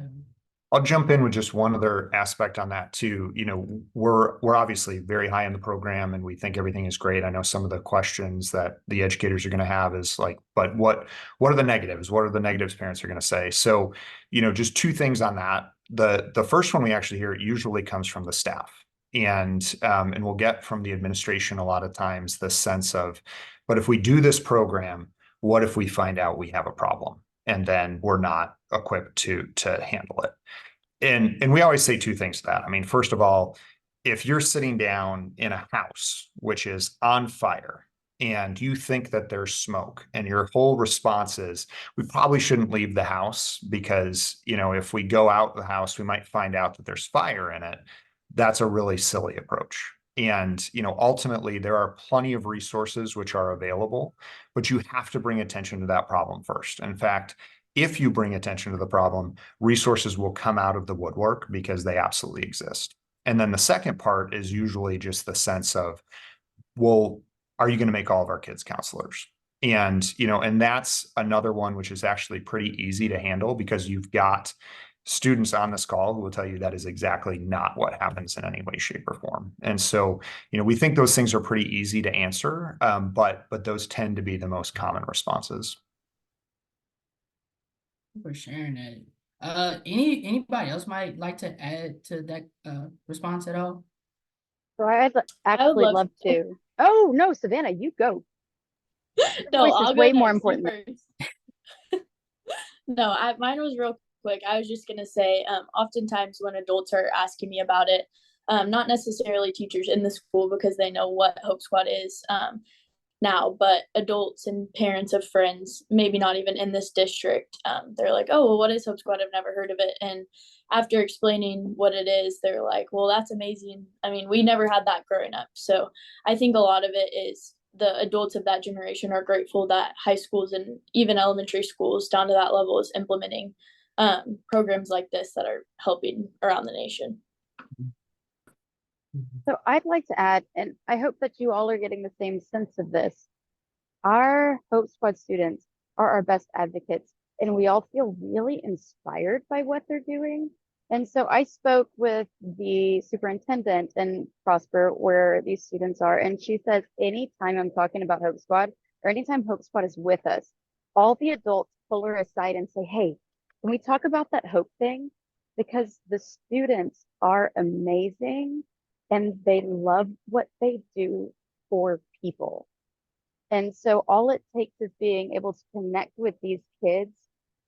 I'll jump in with just one other aspect on that too. You know, we're obviously very high in the program and we think everything is great. I know some of the questions that the educators are going to have is like, but what are the negatives? What are the negatives parents are going to say? So, you know, just two things on that. The first one we actually hear usually comes from the staff. And we'll get from the administration a lot of times the sense of, but if we do this program, what if we find out we have a problem and then we're not equipped to handle it? And we always say two things to that. I mean, first of all, if you're sitting down in a house which is on fire and you think that there's smoke and your whole response is, we probably shouldn't leave the house because, you know, if we go out the house, we might find out that there's fire in it. That's a really silly approach. And, you know, ultimately there are plenty of resources which are available, but you have to bring attention to that problem first. In fact, if you bring attention to the problem, resources will come out of the woodwork because they absolutely exist. And then the second part is usually just the sense of, well, are you going to make all of our kids counselors? And, you know, and that's another one which is actually pretty easy to handle because you've got students on this call who will tell you that is exactly not what happens in any way, shape, or form. And so, you know, we think those things are pretty easy to answer, but those tend to be the most common responses. For sharing that. Anybody else might like to add to that response at all? So I'd actually love to. Oh no, Savannah, you go. Your No, voice is I'll way go more next. You important. first. No, mine was real quick. I was just gonna say, oftentimes when adults are asking me about it, not necessarily teachers in the school because they know what Hope Squad is, now, but adults and parents of friends, maybe not even in this district, they're like, oh, well, what is Hope Squad? I've never heard of it. And after explaining what it is, they're like, well, that's amazing. I mean, we never had that growing up. So I think a lot of it is the adults of that generation are grateful that high schools and even elementary schools down to that level is implementing programs like this that are helping around the nation. So I'd like to add, and I hope that you all are getting the same sense of this. Our Hope Squad students are our best advocates, and we all feel really inspired by what they're doing. And so I spoke with the superintendent in Prosper, where these students are, and she says, anytime I'm talking about Hope Squad, or anytime Hope Squad is with us, all the adults pull her aside and say, hey, can we talk about that hope thing? Because the students are amazing and they love what they do for people. And so all it takes is being able to connect with these kids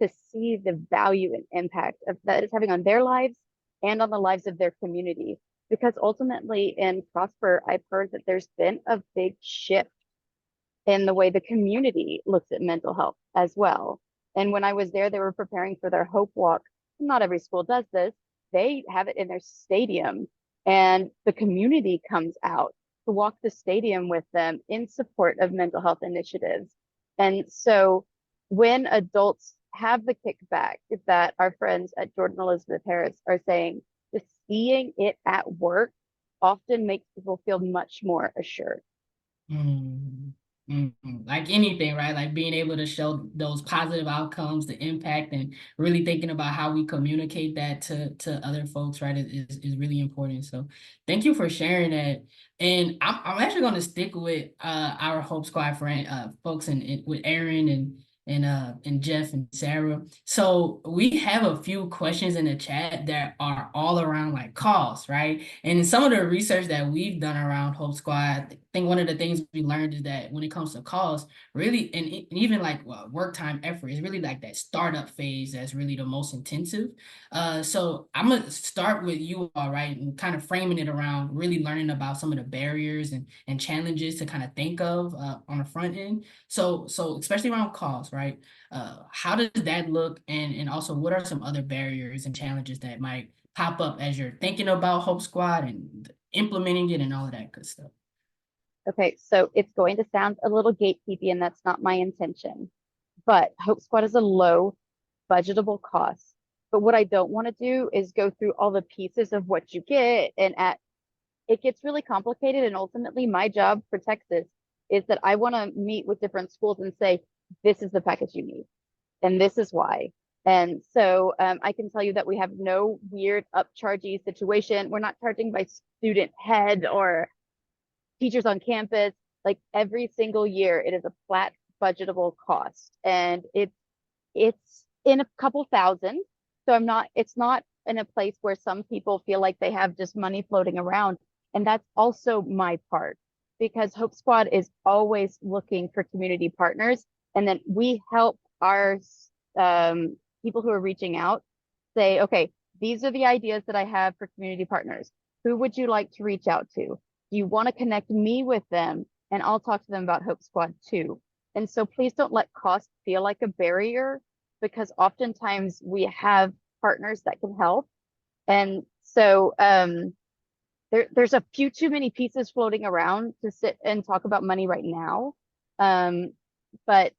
to see the value and impact of that it's having on their lives and on the lives of their community. Because ultimately in Prosper, I've heard that there's been a big shift in the way the community looks at mental health as well. And when I was there, they were preparing for their Hope Walk. Not every school does this. They have it in their stadium, and the community comes out to walk the stadium with them in support of mental health initiatives. And so when adults have the kickback that our friends at Jordan Elizabeth Harris are saying, just seeing it at work often makes people feel much more assured. Like anything, right? Like being able to show those positive outcomes, the impact, and really thinking about how we communicate that to other folks, right, is really important. So thank you for sharing that. And I'm actually going to stick with our Hope Squad friend folks and with Aaron and Jeff and Sarah. So we have a few questions in the chat that are all around like costs, right? And in some of the research that we've done around Hope Squad, I think one of the things we learned is that when it comes to cost, really, and even like work time effort is really like that startup phase that's really the most intensive. So I'm gonna start with you all, right, and kind of framing it around really learning about some of the barriers and challenges to kind of think of on the front end. So especially around cost, right? How does that look, and also what are some other barriers and challenges that might pop up as you're thinking about Hope Squad and implementing it and all of that good stuff? Okay, so it's going to sound a little gatekeepy, and that's not my intention. But Hope Squad is a low budgetable cost. But what I don't want to do is go through all the pieces of what you get, and it gets really complicated. And ultimately, my job for Texas is that I want to meet with different schools and say, this is the package you need, and this is why. And so I can tell you that we have no weird upchargy situation. We're not charging by student head or teachers on campus. Like every single year, it is a flat budgetable cost, and it's in a couple thousand. So it's not in a place where some people feel like they have just money floating around. And that's also my part, because Hope Squad is always looking for community partners. And then we help our people who are reaching out say, okay, these are the ideas that I have for community partners. Who would you like to reach out to? Do you want to connect me with them? And I'll talk to them about Hope Squad too. And so please don't let cost feel like a barrier, because oftentimes we have partners that can help. And so there's a few too many pieces floating around to sit and talk about money right now. But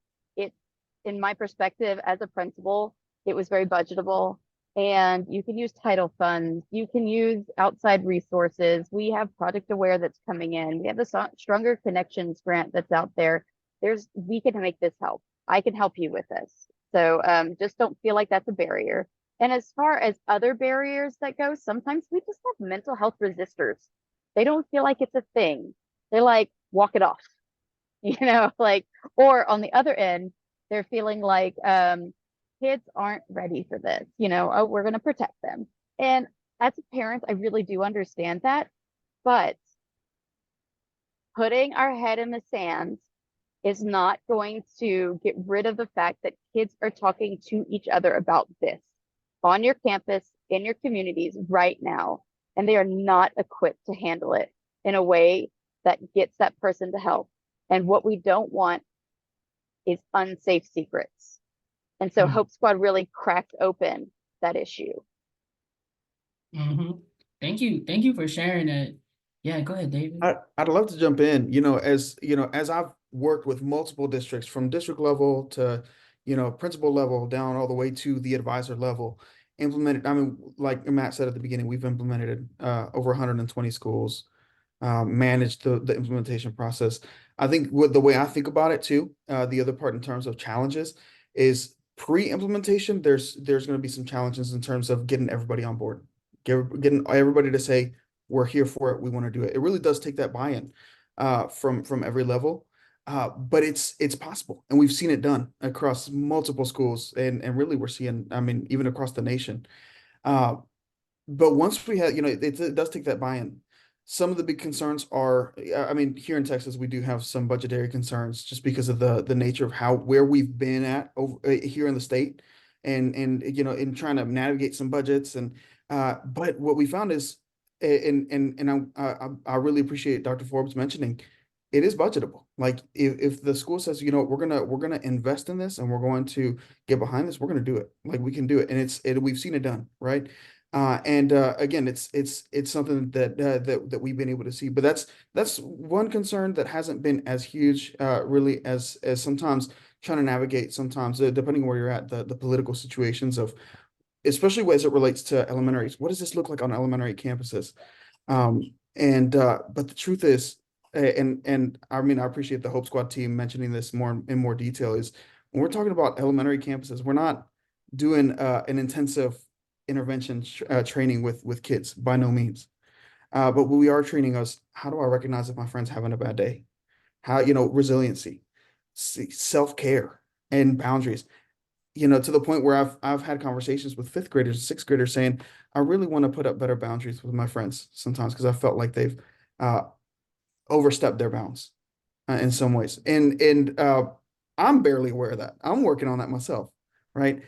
in my perspective as a principal, it was very budgetable. And you can use title funds, you can use outside resources. We have Project Aware that's coming in. We have the Stronger Connections grant that's out there. We can make this help. I can help you with this. So just don't feel like that's a barrier. And as far as other barriers that go, sometimes we just have mental health resistors. They don't feel like it's a thing. They're like, walk it off, like, or on the other end, they're feeling like kids aren't ready for this, oh, we're going to protect them. And as a parent, I really do understand that. But putting our head in the sand is not going to get rid of the fact that kids are talking to each other about this on your campus, in your communities right now, and they are not equipped to handle it in a way that gets that person to help. And what we don't want is unsafe secrets. And so Hope Squad really cracked open that issue. Thank you for sharing that. Yeah, go ahead, David. I'd love to jump in. As I've worked with multiple districts from district level to, principal level down all the way to the advisor level, implemented. I mean, like Matt said at the beginning, we've implemented over 120 schools, managed the implementation process. I think the way I think about it too, the other part in terms of challenges is pre-implementation. There's going to be some challenges in terms of getting everybody on board, getting everybody to say, we're here for it, we want to do it. It really does take that buy-in from every level. But it's possible, and we've seen it done across multiple schools, and really we're seeing, I mean, even across the nation. But once we have, it does take that buy-in. Some of the big concerns are, I mean, here in Texas, we do have some budgetary concerns just because of the nature of where we've been at over here in the state, and in trying to navigate some budgets. And but what we found is, and I really appreciate Dr. Forbes mentioning, it is budgetable. Like if the school says, we're gonna invest in this and we're going to get behind this, we're gonna do it. Like we can do it, and we've seen it done, right? Again, it's something that we've been able to see. But that's one concern that hasn't been as huge, really, as sometimes trying to navigate sometimes, depending on where you're at, the political situations of, especially as it relates to elementaries. What does this look like on elementary campuses? But the truth is, and I mean, I appreciate the Hope Squad team mentioning this in more detail, is when we're talking about elementary campuses, we're not doing an intensive intervention training with kids, by no means. But we are training us, how do I recognize if my friend's having a bad day? How, resiliency, self-care, and boundaries. To the point where I've had conversations with fifth graders and sixth graders saying, I really want to put up better boundaries with my friends sometimes, because I felt like they've overstepped their bounds in some ways. And I'm barely aware of that. I'm working on that myself, right?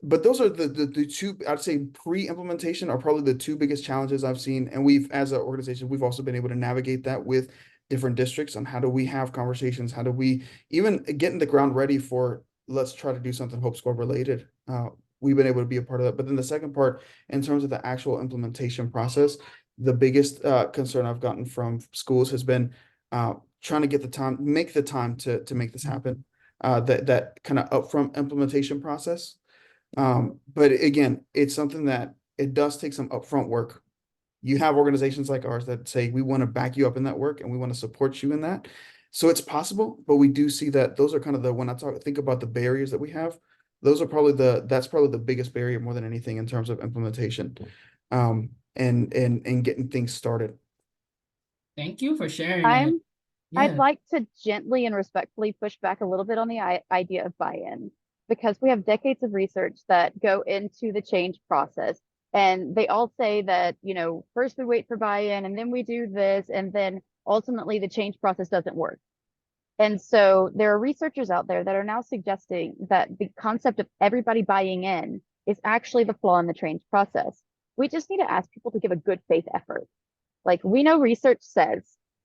But those are the two, I'd say, pre-implementation are probably the two biggest challenges I've seen. And as an organization, we've also been able to navigate that with different districts on how do we have conversations, how do we even get the ground ready for, let's try to do something Hope Squad related. We've been able to be a part of that. But then the second part, in terms of the actual implementation process, the biggest concern I've gotten from schools has been trying to make the time to make this happen. That kind of upfront implementation process. But again, it's something that it does take some upfront work. You have organizations like ours that say, we want to back you up in that work and we want to support you in that. So it's possible, but we do see that those are kind of when I think about the barriers that we have, that's probably the biggest barrier more than anything in terms of implementation, and getting things started. Thank you for sharing that. I'd Yeah. like to gently and respectfully push back a little bit on the idea of buy-in, because we have decades of research that go into the change process. And they all say that, you know, first we wait for buy-in and then we do this, and then ultimately the change process doesn't work. And so there are researchers out there that are now suggesting that the concept of everybody buying in is actually the flaw in the change process. We just need to ask people to give a good faith effort. Like, we know research says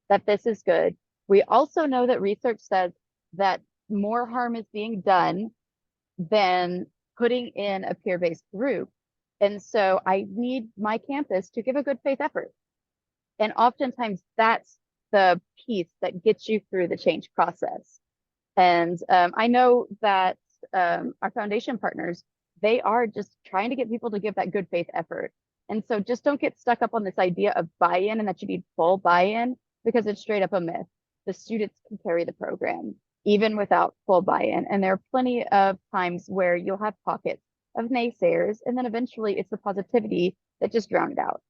that this is good. We also know that research says that more harm is being done than putting in a peer-based group. And so I need my campus to give a good faith effort. And oftentimes that's the piece that gets you through the change process. And I know that our foundation partners, they are just trying to get people to give that good faith effort. And so just don't get stuck up on this idea of buy-in and that you need full buy-in, because it's straight up a myth. The students can carry the program even without full buy-in. And there are plenty of times where you'll have pockets of naysayers, and then eventually it's the positivity that just drowned it out.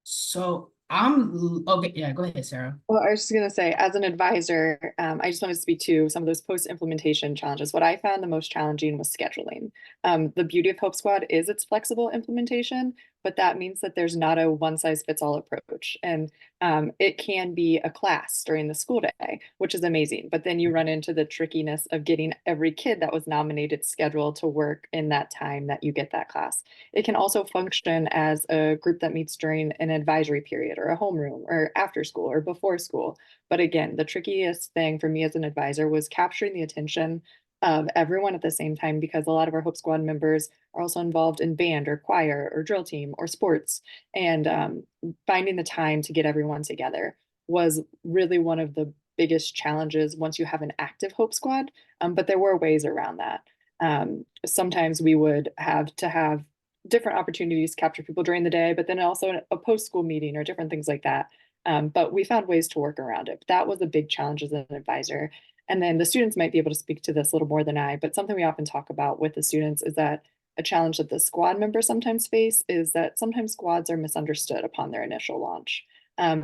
So okay. Yeah, go ahead, Sarah. Well, I was just going to say, as an advisor, I just wanted to speak to some of those post-implementation challenges. What I found the most challenging was scheduling. The beauty of Hope Squad is its flexible implementation, but that means that there's not a one-size-fits-all approach. And it can be a class during the school day, which is amazing. But then you run into the trickiness of getting every kid that was nominated scheduled to work in that time that you get that class. It can also function as a group that meets during an advisory period or a homeroom or after school or before school. But again, the trickiest thing for me as an advisor was capturing the attention of everyone at the same time, because a lot of our Hope Squad members are also involved in band or choir or drill team or sports. And finding the time to get everyone together was really one of the biggest challenges once you have an active Hope Squad. But there were ways around that. Sometimes we would have to have different opportunities to capture people during the day, but then also a post-school meeting or different things like that. But we found ways to work around it. But that was a big challenge as an advisor. And then the students might be able to speak to this a little more than I, but something we often talk about with the students is that a challenge that the squad members sometimes face is that sometimes squads are misunderstood upon their initial launch.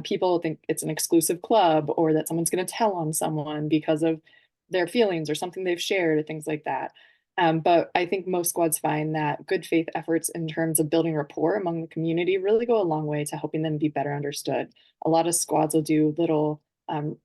People think it's an exclusive club, or that someone's going to tell on someone because of their feelings or something they've shared or things like that. But I think most squads find that good faith efforts in terms of building rapport among the community really go a long way to helping them be better understood. A lot of squads will do little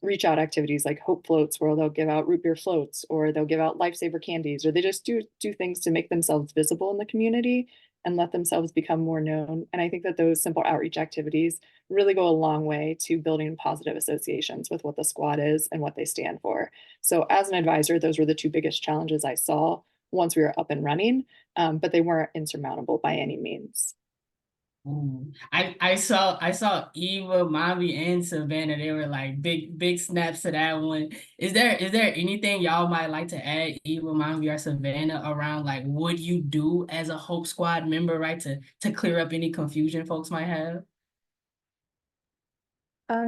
reach out activities like hope floats, where they'll give out root beer floats, or they'll give out lifesaver candies, or they just do things to make themselves visible in the community and let themselves become more known. And I think that those simple outreach activities really go a long way to building positive associations with what the squad is and what they stand for. So as an advisor, those were the two biggest challenges I saw once we were up and running, but they weren't insurmountable by any means. Ooh. I saw Eva, Mommy, and Savannah. They were like big snaps to that one. Is there anything y'all might like to add, Eva, Mommy, or Savannah, around like what you do as a Hope Squad member, right? To clear up any confusion folks might have?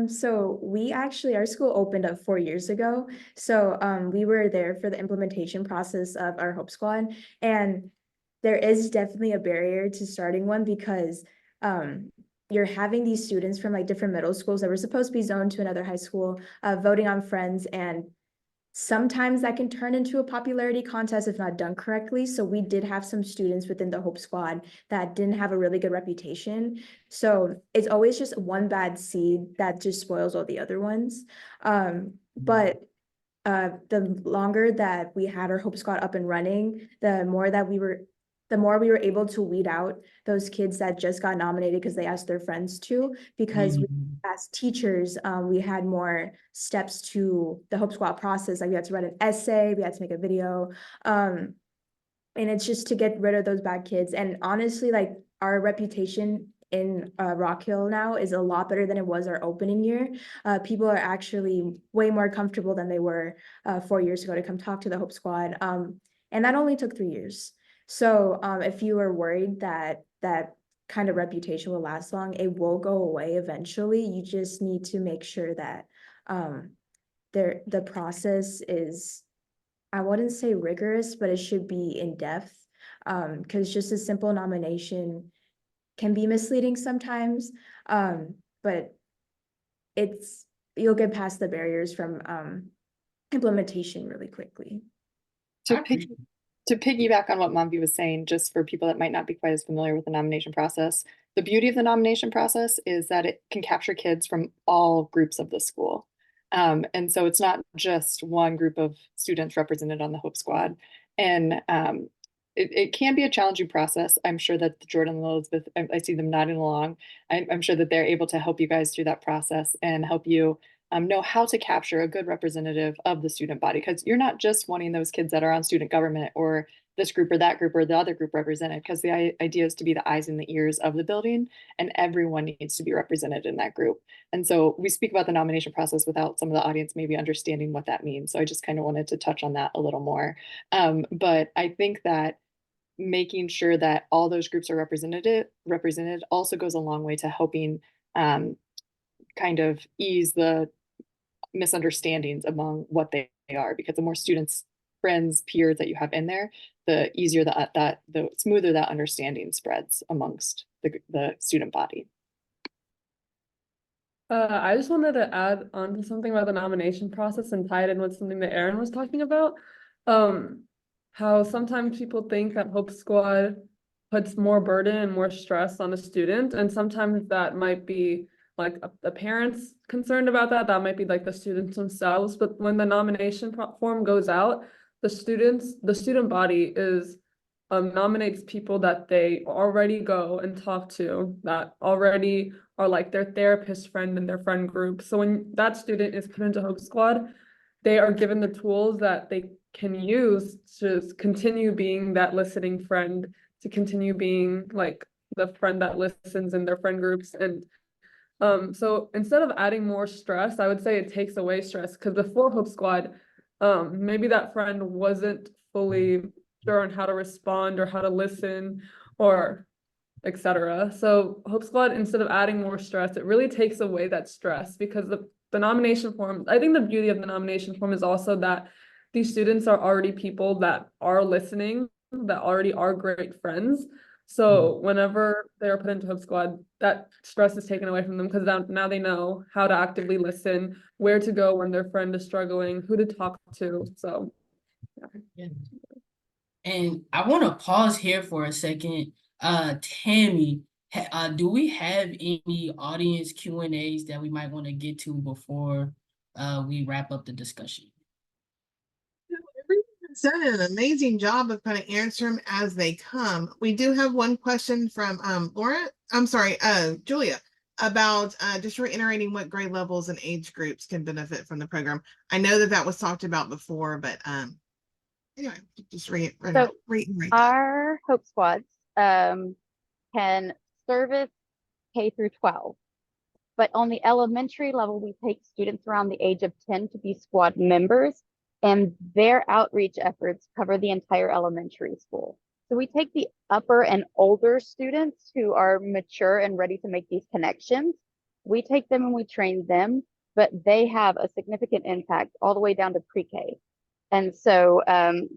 So we actually, our school opened up 4 years ago. So we were there for the implementation process of our Hope Squad. And there is definitely a barrier to starting one, because you're having these students from like different middle schools that were supposed to be zoned to another high school, voting on friends, and sometimes that can turn into a popularity contest if not done correctly. So we did have some students within the Hope Squad that didn't have a really good reputation. So it's always just one bad seed that just spoils all the other ones. But the longer that we had our Hope Squad up and running, the more we were able to weed out those kids that just got nominated because they asked their friends to, because as teachers, we had more steps to the Hope Squad process. Like, we had to write an essay, we had to make a video. And it's just to get rid of those bad kids. And honestly, like, our reputation in Rock Hill now is a lot better than it was our opening year. People are actually way more comfortable than they were 4 years ago to come talk to the Hope Squad. And that only took 3 years. So if you are worried that that kind of reputation will last long, it will go away eventually. You just need to make sure that the process is I wouldn't say rigorous, but it should be in depth. Because just a simple nomination can be misleading sometimes. But you'll get past the barriers from implementation really quickly. To piggyback on what Mamvi was saying, just for people that might not be quite as familiar with the nomination process, the beauty of the nomination process is that it can capture kids from all groups of the school. And so it's not just one group of students represented on the Hope Squad. And it can be a challenging process. I'm sure that the Jordan and Elizabeth, I see them nodding along. I'm sure that they're able to help you guys through that process and help you know how to capture a good representative of the student body, because you're not just wanting those kids that are on student government or this group or that group or the other group represented, because the idea is to be the eyes and the ears of the building, and everyone needs to be represented in that group. And so we speak about the nomination process without some of the audience maybe understanding what that means. So I just kind of wanted to touch on that a little more. But I think that making sure that all those groups are represented also goes a long way to helping kind of ease the misunderstandings among what they are, because the more students, friends, peers that you have in there, the easier the smoother that understanding spreads amongst the student body. I just wanted to add on to something about the nomination process and tie it in with something that Erin was talking about. How sometimes people think that Hope Squad puts more burden and more stress on a student, and sometimes that might be like the parents concerned about that. That might be like the students themselves. But when the nomination form goes out, the student body is nominates people that they already go and talk to, that already are like their therapist friend in their friend group. So when that student is put into Hope Squad, they are given the tools that they can use to continue being that listening friend, to continue being like the friend that listens in their friend groups. And so instead of adding more stress, I would say it takes away stress, because before Hope Squad, maybe that friend wasn't fully sure on how to respond or how to listen or etc. So Hope Squad, instead of adding more stress, it really takes away that stress, because the nomination form, I think the beauty of the nomination form is also that these students are already people that are listening, that already are great friends. So whenever they are put into Hope Squad, that stress is taken away from them, because now they know how to actively listen, where to go when their friend is struggling, who to talk to. So Yeah. And I want to pause here for a second. Tammy, do we have any audience Q&As that we might want to get to before we wrap up the discussion? Everyone's done an amazing job of kind of answering them as they come. We do have one question from Julia, about just reiterating what grade levels and age groups can benefit from the program. I know that was talked about before, but anyway, just reiterate that. Our Hope Squads can service K through 12. But on the elementary level, we take students around the age of 10 to be squad members, and their outreach efforts cover the entire elementary school. So we take the upper and older students who are mature and ready to make these connections. We take them and we train them, but they have a significant impact all the way down to pre-K. And so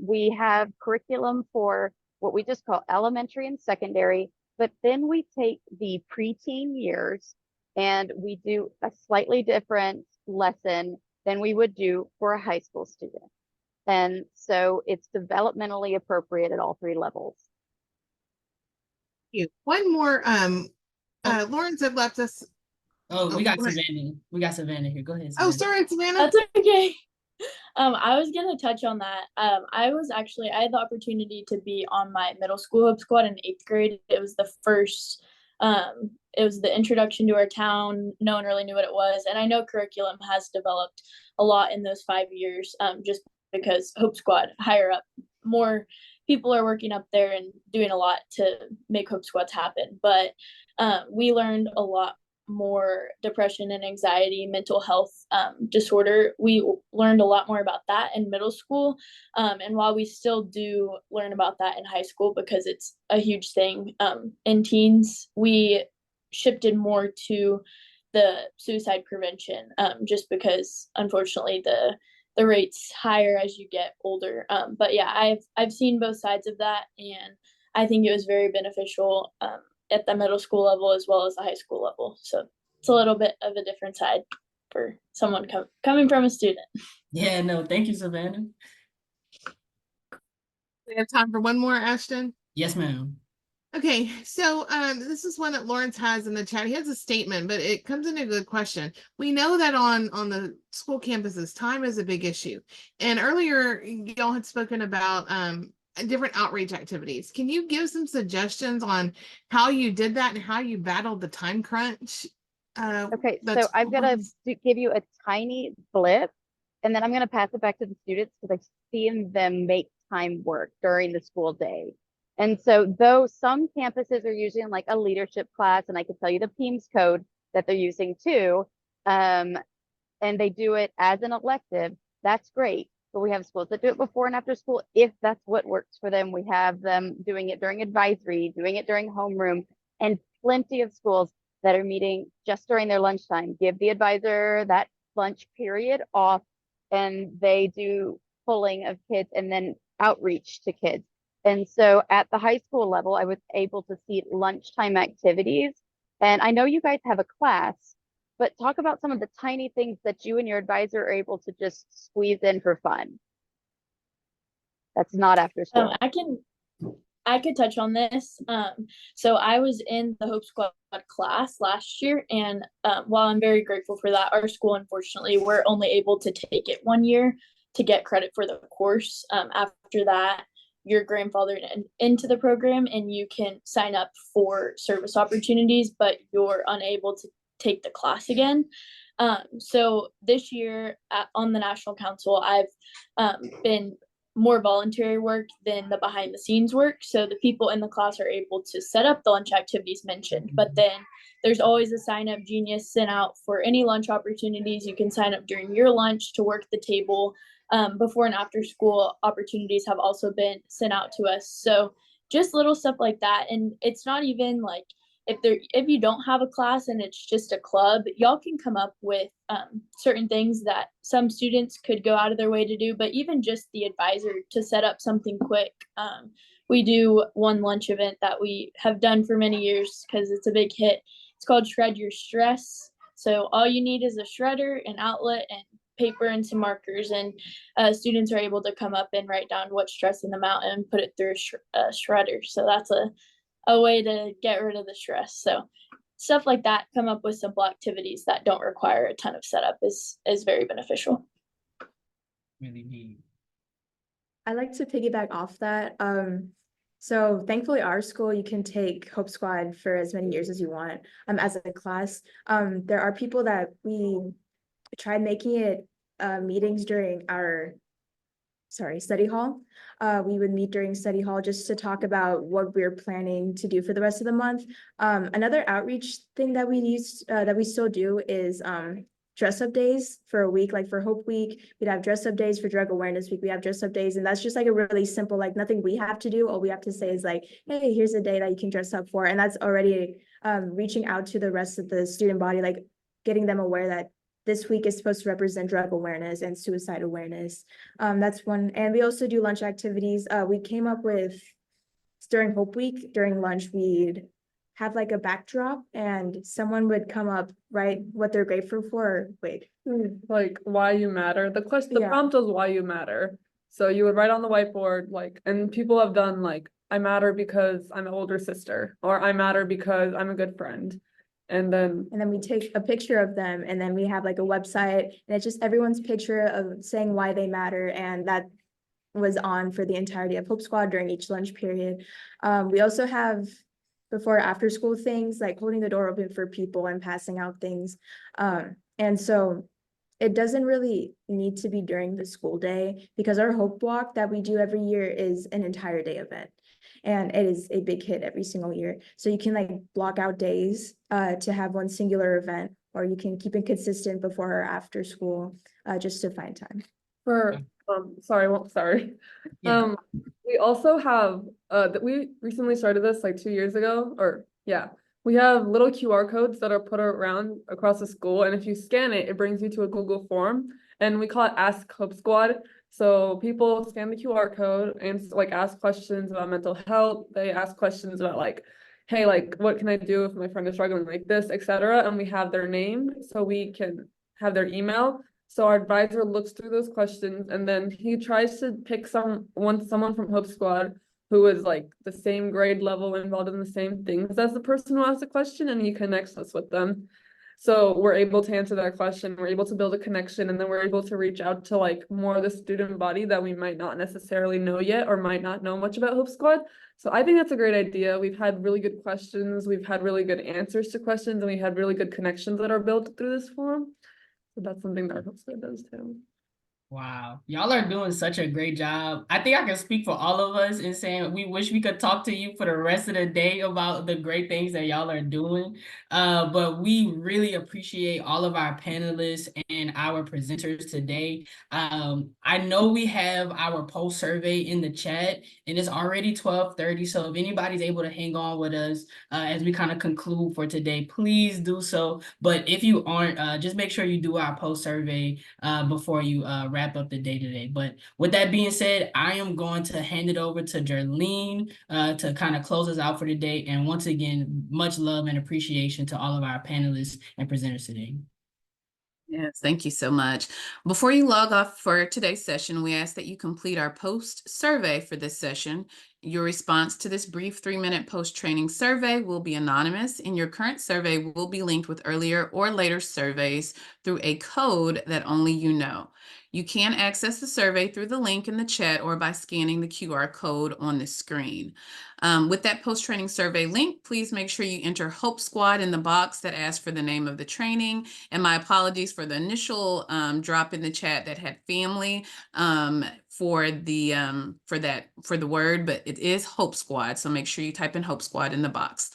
we have curriculum for what we just call elementary and secondary, but then we take the preteen years and we do a slightly different lesson than we would do for a high school student. And so it's developmentally appropriate at all three levels. Thank you. One more, Lawrence had left us. We got Savannah. We got Savannah here. Go ahead, Savannah. Oh, sorry, Savannah. That's okay. I was gonna touch on that. I had the opportunity to be on my middle school Hope Squad in 8th grade. It was the first, it was the introduction to our town. No one really knew what it was. And I know curriculum has developed a lot in those 5 years, just because Hope Squad higher up, more people are working up there and doing a lot to make Hope Squads happen. But we learned a lot more depression and anxiety, mental health disorder. We learned a lot more about that in middle school. And while we still do learn about that in high school, because it's a huge thing in teens, we shifted more to the suicide prevention, just because unfortunately the the rates higher as you get older. But yeah, I've seen both sides of that, and I think it was very beneficial at the middle school level as well as the high school level. So it's a little bit of a different side for someone coming from a student. Yeah, no, thank you, Savannah. We have time for one more, Ashton. Yes, ma'am. Okay, so this is one that Lawrence has in the chat. He has a statement, but it comes in a good question. We know that on the school campuses, time is a big issue. And earlier, y'all had spoken about different outreach activities. Can you give some suggestions on how you did that and how you battled the time crunch? Okay, that's so I'm gonna give you a tiny blip, and then I'm gonna pass it back to the students because I've seen them make time work during the school day. And so though some campuses are using like a leadership class, and I can tell you the PEAMS code that they're using too, and they do it as an elective, that's great. But we have schools that do it before and after school if that's what works for them. We have them doing it during advisory, doing it during homeroom, and plenty of schools that are meeting just during their lunchtime. Give the advisor that lunch period off, and they do pulling of kids and then outreach to kids. And so at the high school level, I was able to see lunchtime activities. And I know you guys have a class, but talk about some of the tiny things that you and your advisor are able to just squeeze in for fun. That's not after school. I could touch on this. So I was in the Hope Squad class last year, and while I'm very grateful for that, our school, unfortunately, we're only able to take it 1 year to get credit for the course. After that, you're grandfathered into the program and you can sign up for service opportunities, but you're unable to take the class again. So this year on the National Council, I've been more voluntary work than the behind the scenes work. So the people in the class are able to set up the lunch activities mentioned, but then there's always a sign up genius sent out for any lunch opportunities. You can sign up during your lunch to work the table. Before and after school opportunities have also been sent out to us. So just little stuff like that. And it's not even like if you don't have a class and it's just a club, y'all can come up with certain things that some students could go out of their way to do, but even just the advisor to set up something quick. We do one lunch event that we have done for many years because it's a big hit. It's called Shred Your Stress. So all you need is a shredder, an outlet, and paper and some markers, and students are able to come up and write down what's stressing them out and put it through a shredder. So that's a way to get rid of the stress. So stuff like that, come up with simple activities that don't require a ton of setup is very beneficial. Really neat. I like to piggyback off that. So thankfully our school, you can take Hope Squad for as many years as you want as a class. There are people that we tried making it meetings during our study hall. We would meet during study hall just to talk about what we're planning to do for the rest of the month. Another outreach thing that we still do is dress up days for a week. Like for Hope Week, we'd have dress up days. For Drug Awareness Week, we have dress up days, and that's just like a really simple, like nothing we have to do. All we have to say is like, hey, here's a day that you can dress up for, and that's already reaching out to the rest of the student body, like getting them aware that this week is supposed to represent drug awareness and suicide awareness. That's one. And we also do lunch activities. We came up with, during Hope Week, during lunch, we'd have like a backdrop and someone would come up, write what they're grateful for. Like why you matter. The prompt was why you matter. So you would write on the whiteboard, like, and people have done like, I matter because I'm an older sister, or I matter because I'm a good friend. And then we take a picture of them, and then we have like a website, and it's just everyone's picture of saying why they matter, and that was on for the entirety of Hope Squad during each lunch period. We also have before after school things like holding the door open for people and passing out things. And so it doesn't really need to be during the school day, because our Hope Walk that we do every year is an entire day event. And it is a big hit every single year. So you can like block out days to have one singular event, or you can keep it consistent before or after school just to find time. Sorry. Yeah. We also have that we recently started this like 2 years ago, we have little QR codes that are put around across the school, and if you scan it, it brings you to a Google form, and we call it Ask Hope Squad. So people scan the QR code and like ask questions about mental health. They ask questions about like, hey, like what can I do if my friend is struggling like this, etc. And we have their name so we can have their email. So our advisor looks through those questions and then he tries to pick someone from Hope Squad who is like the same grade level involved in the same things as the person who asked the question, and he connects us with them. So we're able to answer that question, we're able to build a connection, and then we're able to reach out to like more of the student body that we might not necessarily know yet or might not know much about Hope Squad. So I think that's a great idea. We've had really good questions, we've had really good answers to questions, and we had really good connections that are built through this forum. So that's something that Hope Squad does too. Wow, y'all are doing such a great job. I think I can speak for all of us in saying we wish we could talk to you for the rest of the day about the great things that y'all are doing. But we really appreciate all of our panelists and our presenters today. I know we have our post survey in the chat and it's already 12:30. So if anybody's able to hang on with us as we kind of conclude for today, please do so. But if you aren't, just make sure you do our post survey before you wrap up the day today. But with that being said, I am going to hand it over to Jerlene to kind of close us out for today. And once again, much love and appreciation to all of our panelists and presenters today. Yes, thank you so much. Before you log off for today's session, we ask that you complete our post survey for this session. Your response to this brief 3-minute post-training survey will be anonymous, and your current survey will be linked with earlier or later surveys through a code that only you know. You can access the survey through the link in the chat or by scanning the QR code on the screen. With that post-training survey link, please make sure you enter Hope Squad in the box that asks for the name of the training. And my apologies for the initial drop in the chat that had family for the word, but it is Hope Squad. So make sure you type in Hope Squad in the box.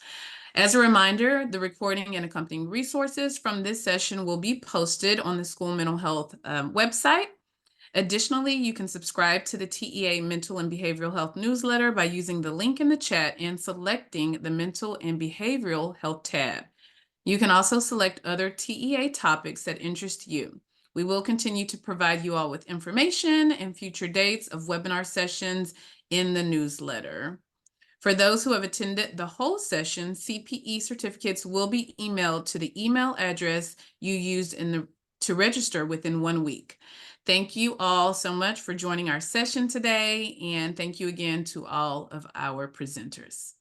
As a reminder, the recording and accompanying resources from this session will be posted on the School Mental Health website. Additionally, you can subscribe to the TEA Mental and Behavioral Health newsletter by using the link in the chat and selecting the Mental and Behavioral Health tab. You can also select other TEA topics that interest you. We will continue to provide you all with information and future dates of webinar sessions in the newsletter. For those who have attended the whole session, CPE certificates will be emailed to the email address you used to register within 1 week. Thank you all so much for joining our session today, and thank you again to all of our presenters.